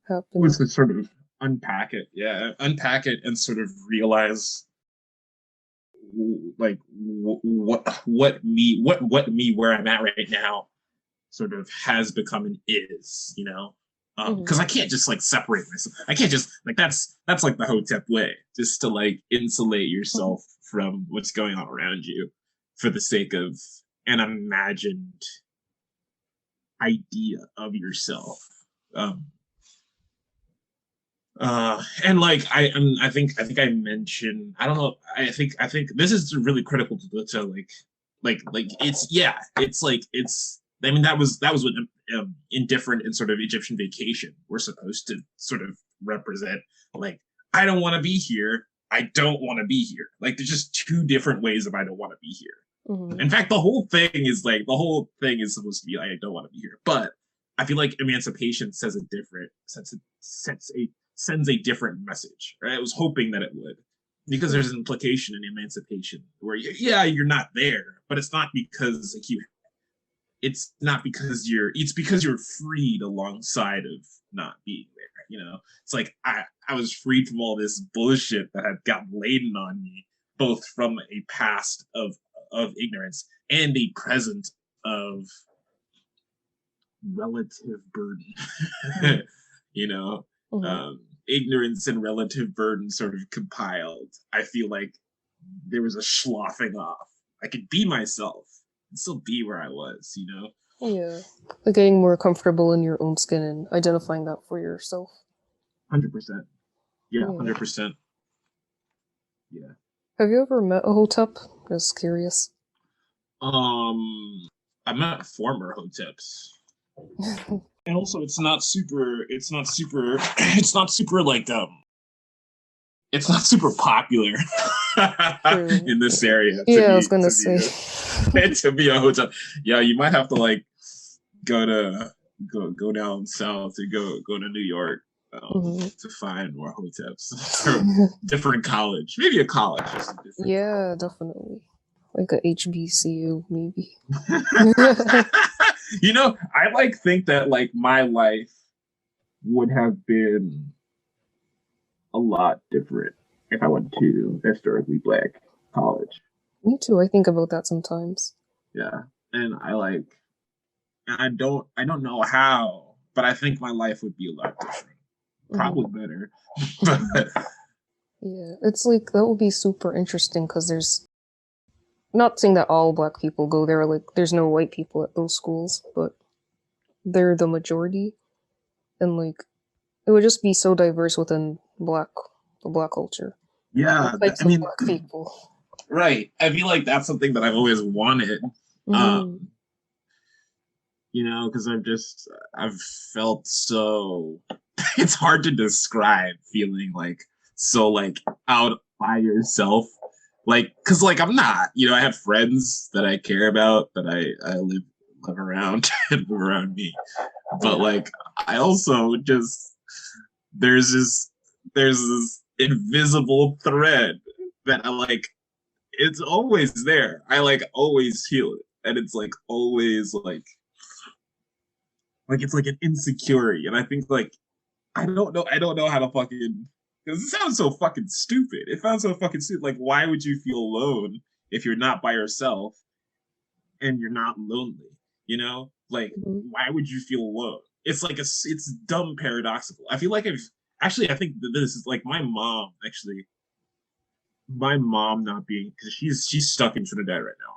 happened. Was to sort of unpack it, and sort of realize like what me where I'm at right now sort of has become and is, because I can't just like separate myself. I can't just like that's like the Hotep way, just to like insulate yourself from what's going on around you for the sake of an imagined idea of yourself. And like I think I mentioned, I don't know, I think this is really critical to like it's I mean, that was what Indifferent and sort of Egyptian Vacation were supposed to sort of represent. Like, I don't want to be here. I don't want to be here. Like, there's just two different ways of I don't want to be here. In fact, the whole thing is supposed to be I don't want to be here. But I feel like Emancipation sends a different message. Right? I was hoping that it would, because there's an implication in Emancipation where you're not there, but it's not because like it's because you're freed alongside of not being there. It's like I was freed from all this bullshit that had gotten laden on me, both from a past of ignorance and a present of relative burden. Ignorance and relative burden sort of compiled. I feel like there was a sloughing off. I could be myself and still be where I was, Yeah. Like getting more comfortable in your own skin and identifying that for yourself. 100%. Yeah, 100%. Yeah. Have you ever met a Hotep? Just curious. I met former Hoteps. And also it's not super popular in this area. I was gonna say to be a Hotep. Yeah, you might have to like go down south to go to New York to find more Hoteps. Or different college, maybe a college. Yeah, definitely. Like a HBCU, maybe. I like think that like my life would have been a lot different if I went to historically black college. Me too. I think about that sometimes. Yeah, and I don't know how, but I think my life would be a lot different. Probably better. Yeah, it's like that would be super interesting because there's. Not saying that all black people go there, like there's no white people at those schools, but they're the majority, and like it would just be so diverse within the black culture. Yeah, types of black people. Right. I feel like that's something that I've always wanted. Because I've felt so. It's hard to describe feeling like so like out by yourself. Like, cause like I'm not, I have friends that I care about, that I live around and live around me. But like, I also just, there's this invisible thread that I like, it's always there. I like always feel it, and it's like always like it's like an insecurity, and I think like I don't know how to fucking, because it sounds so fucking stupid. It sounds so fucking stupid. Like, why would you feel alone if you're not by yourself and you're not lonely? You know, like why would you feel alone? It's like it's dumb paradoxical. I feel like I think that this is like my mom not being, because she's stuck in Trinidad right now.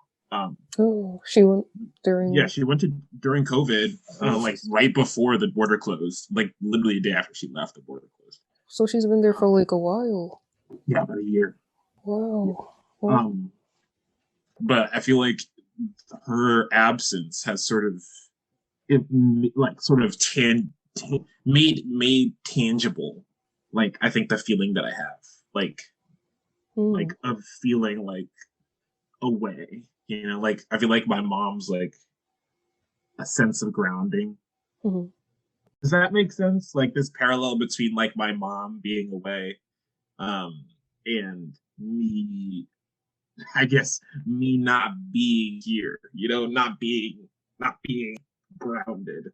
She went during. Yeah, she went to during COVID, like right before the border closed, like literally a day after she left, the border closed. So she's been there for like a while. Yeah, about a year. Wow. Yeah. But I feel like her absence has sort of made tangible, like I think the feeling that I have, like of feeling like away. You know, like I feel like my mom's like a sense of grounding. Mm-hmm. Does that make sense? Like this parallel between like my mom being away, and me, I guess me not being here. You know, not being grounded.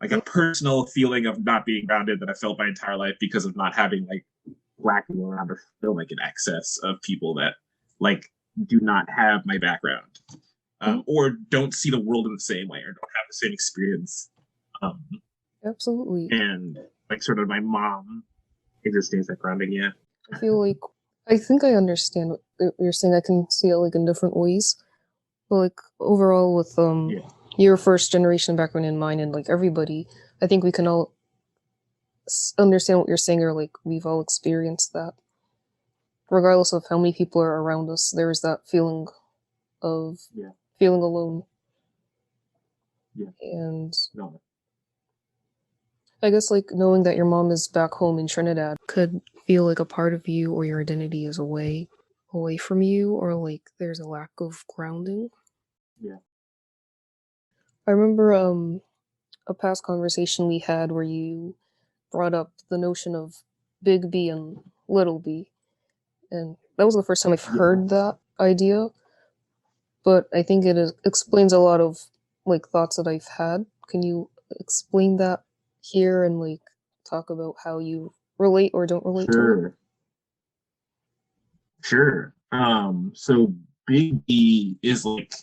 Like a personal feeling of not being grounded that I felt my entire life because of not having like Black people around, or feel like an excess of people that like do not have my background, or don't see the world in the same way, or don't have the same experience. Absolutely. And like sort of my mom exists that grounding. Yeah. I feel like I think I understand what you're saying. I can see it like in different ways. But like overall with your first generation background and mine and like everybody, I think we can all understand what you're saying, or like we've all experienced that. Regardless of how many people are around us, there's that feeling of feeling alone. Yeah. And I guess like knowing that your mom is back home in Trinidad could feel like a part of you or your identity is away from you, or like there's a lack of grounding. Yeah. I remember a past conversation we had where you brought up the notion of big B and little b. And that was the first time I've heard that idea. But I think it explains a lot of like thoughts that I've had. Can you explain that here and like talk about how you relate or don't relate to it? Sure. So Big B is like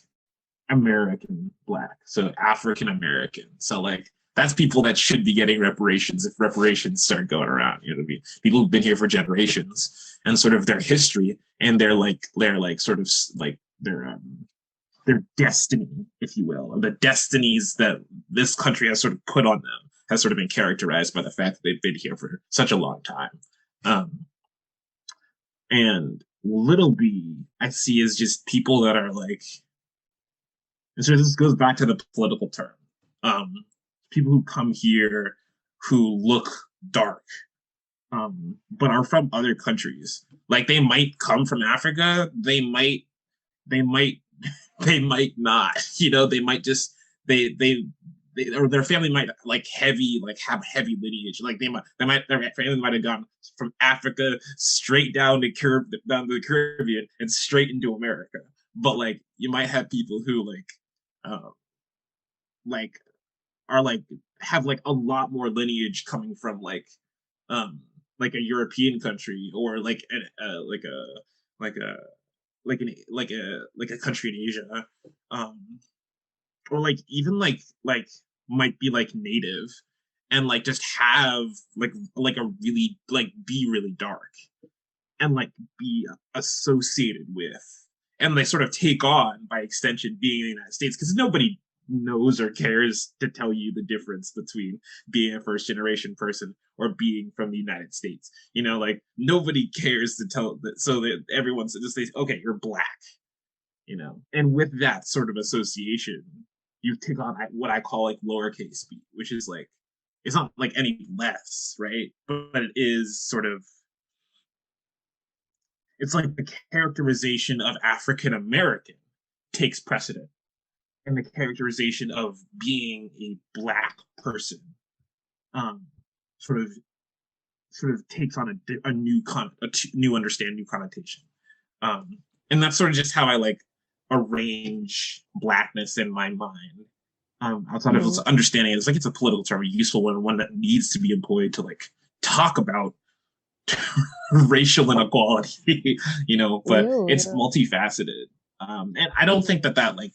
American Black, so African American. So like that's people that should be getting reparations if reparations start going around. You know what I mean? People who've been here for generations, and sort of their history and their sort of like their destiny, if you will, and the destinies that this country has sort of put on them has sort of been characterized by the fact that they've been here for such a long time. And little b, I see as just people that are like, and so this goes back to the political term. People who come here who look dark, but are from other countries. Like they might come from Africa, they might not. You know, they might just they or their family might have heavy lineage. Like their family might have gone from Africa straight down to the Caribbean and straight into America. But like you might have people who have like a lot more lineage coming from like a European country, or like a country in Asia, or like even like might be like native and like just have like a really be really dark and like be associated with, and they sort of take on by extension being in the United States, because nobody knows or cares to tell you the difference between being a first generation person or being from the United States. You know, like nobody cares to tell that, so that everyone's just says, okay, you're Black, you know. And with that sort of association, you take on what I call like lowercase b, which is like, it's not like any less, right? But it is sort of, it's like the characterization of African American takes precedent, and the characterization of being a Black person sort of takes on a new understanding, new connotation. and that's sort of just how I like arrange Blackness in my mind. Outside of understanding it, it's like it's a political term, a useful one that needs to be employed to like talk about racial inequality, you know, but it's multifaceted. And I don't think that like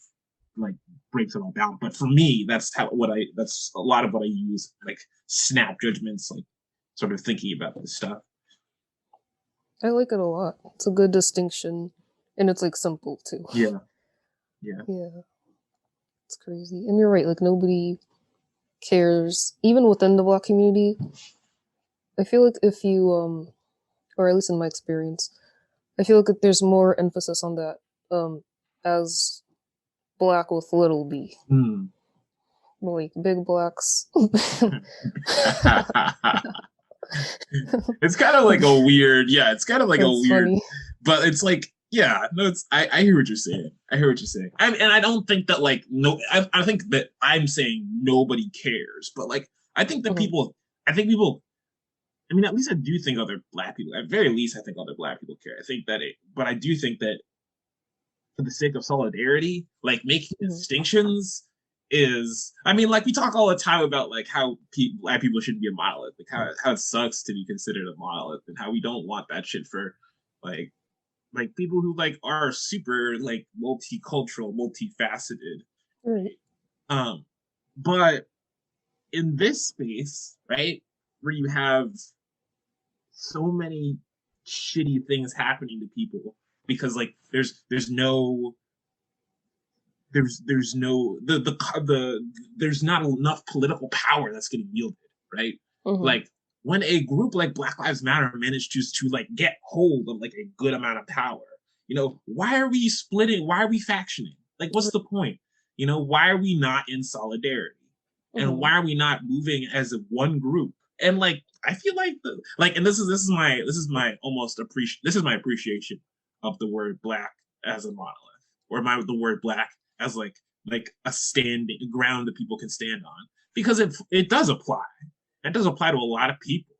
breaks it all down. But for me, that's a lot of what I use, like snap judgments, like sort of thinking about this stuff. I like it a lot. It's a good distinction, and it's like simple too. Yeah. It's crazy. And you're right, like nobody cares, even within the Black community. I feel like if you, or at least in my experience, I feel like there's more emphasis on that as Black with little b. Like big Blacks. It's kind of like a weird, it's kind of like a weird, funny. But it's like, I hear what you're saying. And I don't think that like, I think that I'm saying nobody cares, but like, I think that people, I mean, at least I do think other Black people, at very least, I think other Black people care. I think that but I do think that for the sake of solidarity, like making distinctions is, I mean, like we talk all the time about like how Black people shouldn't be a monolith, like how it sucks to be considered a monolith, and how we don't want that shit for like people who like are super like multicultural, multifaceted. Right. But in this space, right, where you have so many shitty things happening to people because like there's not enough political power that's getting wielded, right? Like when a group like Black Lives Matter manages to like get hold of like a good amount of power, you know, why are we splitting? Why are we factioning? Like, what's the point? You know, why are we not in solidarity? And why are we not moving as a one group? And like, I feel like and this is my appreciation of the word Black as a monolith, or the word Black as like a standing ground that people can stand on, because it does apply. It does apply to a lot of people,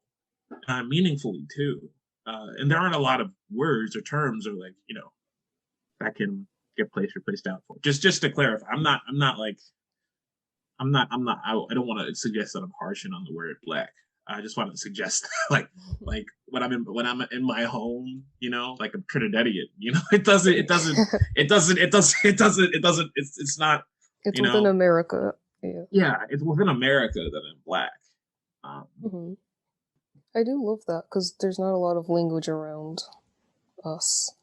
meaningfully too. And there aren't a lot of words or terms or like, you know, that can get replaced out for. Just to clarify, I don't want to suggest that I'm harshing on the word Black. I just want to suggest like when I'm in my home, you know, like I'm Trinidadian, you know, it's not. It's within America. Yeah, it's within America that I'm Black. I do love that because there's not a lot of language around us,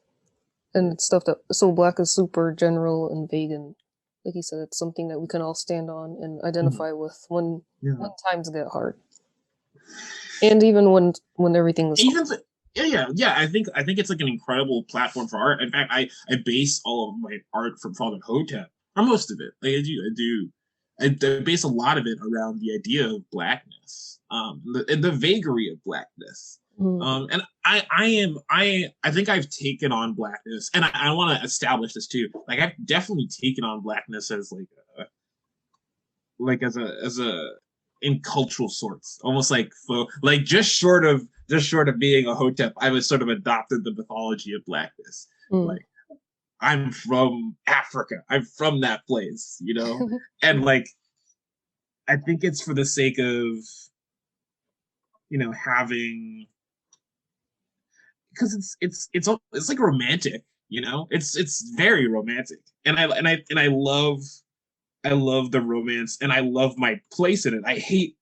and it's stuff so Black is super general and vague, and like you said, it's something that we can all stand on and identify with when times get hard. And even when everything is I think it's like an incredible platform for art. In fact, I base all of my art from Father Hotep, or most of it. Like I base a lot of it around the idea of Blackness, the vagary of Blackness. And I think I've taken on Blackness, and I want to establish this too. Like I've definitely taken on Blackness as as a in cultural sorts, almost like just short of being a Hotep, I was sort of adopted the mythology of Blackness. Like I'm from Africa, I'm from that place, you know. And like I think it's for the sake of, you know, having, because it's like romantic, you know, it's very romantic, and I love the romance, and I love my place in it. I hate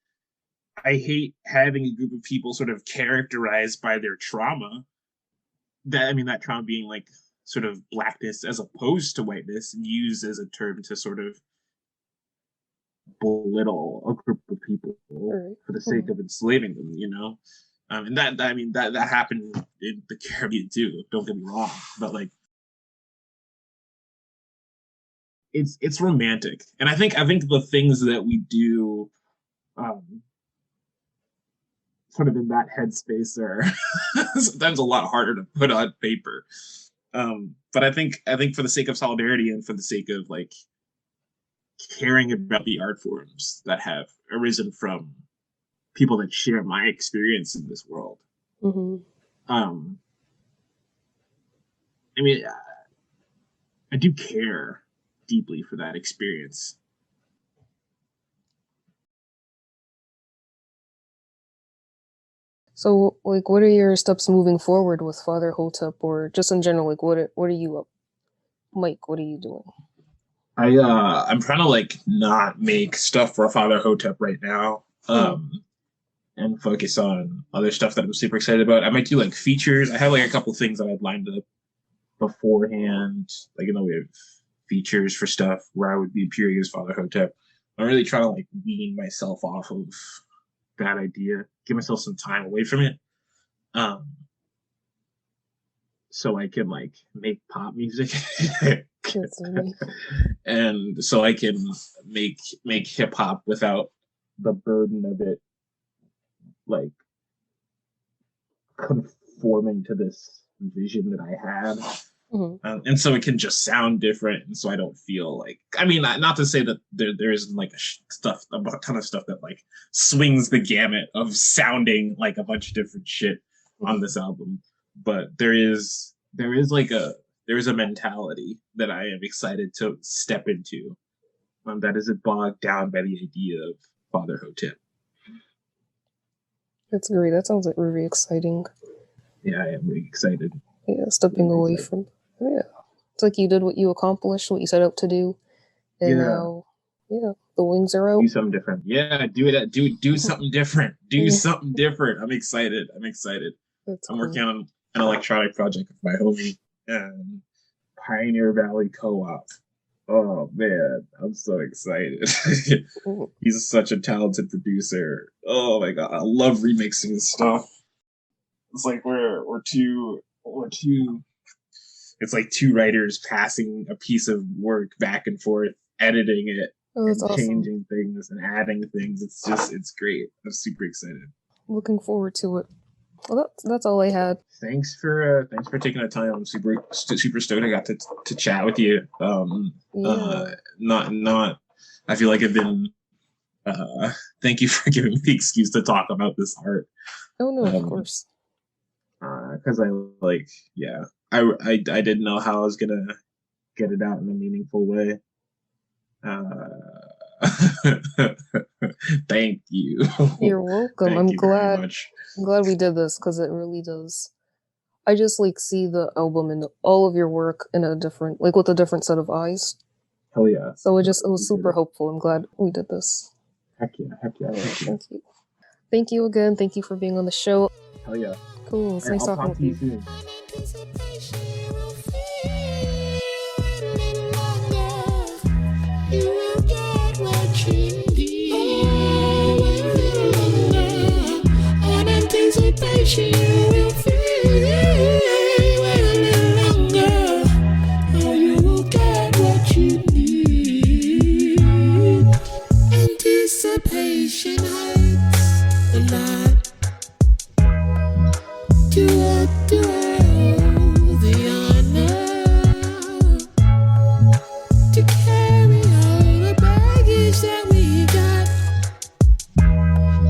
having a group of people sort of characterized by their trauma. That trauma being like sort of Blackness as opposed to whiteness, and used as a term to sort of belittle a group of people for the sake of enslaving them, you know. And that happened in the Caribbean too. Don't get me wrong, but like it's romantic, and I think the things that we do, sort of in that headspace, are sometimes a lot harder to put on paper. But I think for the sake of solidarity and for the sake of like caring about the art forms that have arisen from people that share my experience in this world. I mean, I do care deeply for that experience. So, like, what are your steps moving forward with Father Hotep, or just in general? Like, what are you up, Mike? What are you doing? I'm trying to like not make stuff for Father Hotep right now, and focus on other stuff that I'm super excited about. I might do like features. I have like a couple things that I'd lined up beforehand, like in the way of features for stuff where I would be appearing as Father Hotep. I'm really trying to like wean myself off of that idea, give myself some time away from it, so I can like make pop music. And so I can make hip hop without the burden of it like conforming to this vision that I had. And so it can just sound different, and so I don't feel like, I mean, not to say that there isn't like a ton of stuff that like swings the gamut of sounding like a bunch of different shit on this album, but there is a mentality that I am excited to step into, that isn't bogged down by the idea of Father Hotep. That's great. That sounds like really exciting. Yeah, I am really excited. Yeah, stepping away from. Yeah, it's like you did what you accomplished, what you set out to do, and now, the wings are out. Do something different. Yeah, do something different. Do something different. I'm excited. I'm working on an electronic project with my homie, Pioneer Valley Co-op. Oh man, I'm so excited. He's such a talented producer. Oh my god, I love remixing his stuff. It's like we're two. It's like two writers passing a piece of work back and forth, editing it, and changing things and adding things. It's great. I'm super excited. Looking forward to it. Well, that's all I had. Thanks for taking the time. I'm super stoked I got to chat with you. Not. I feel like I've been. Thank you for giving me the excuse to talk about this art. Oh no, of course. Because I didn't know how I was gonna get it out in a meaningful way. Thank you. You're welcome. I'm glad we did this, because it really does. I just like see the album and all of your work in a different, like with a different set of eyes. Hell yeah. So it was super hopeful. I'm glad we did this. Heck yeah. Thank you. Thank you again. Thank you for being on the show. Hell yeah. Cool. It's nice talking with you. Soon. Anticipation, you will feel a little longer. Oh, you will get what you need. Anticipation hurts a lot. Do the honor to carry all the baggage that we got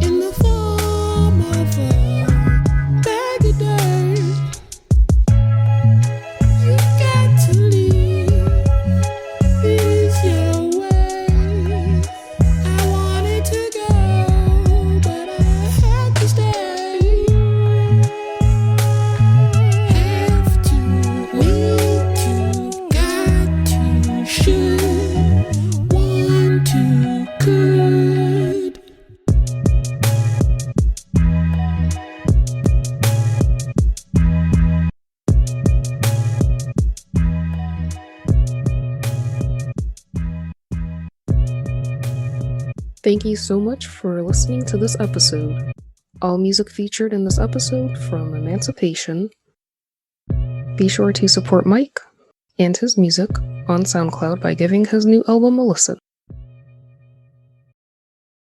in the form of a bag of dirt. You got to leave. It is your way. I wanted to go, but I had to stay. Have to, need to, got to, should, want to, could. Thank you so much for listening to this episode. All music featured in this episode from Emancipation. Be sure to support Mike and his music on SoundCloud by giving his new album a listen.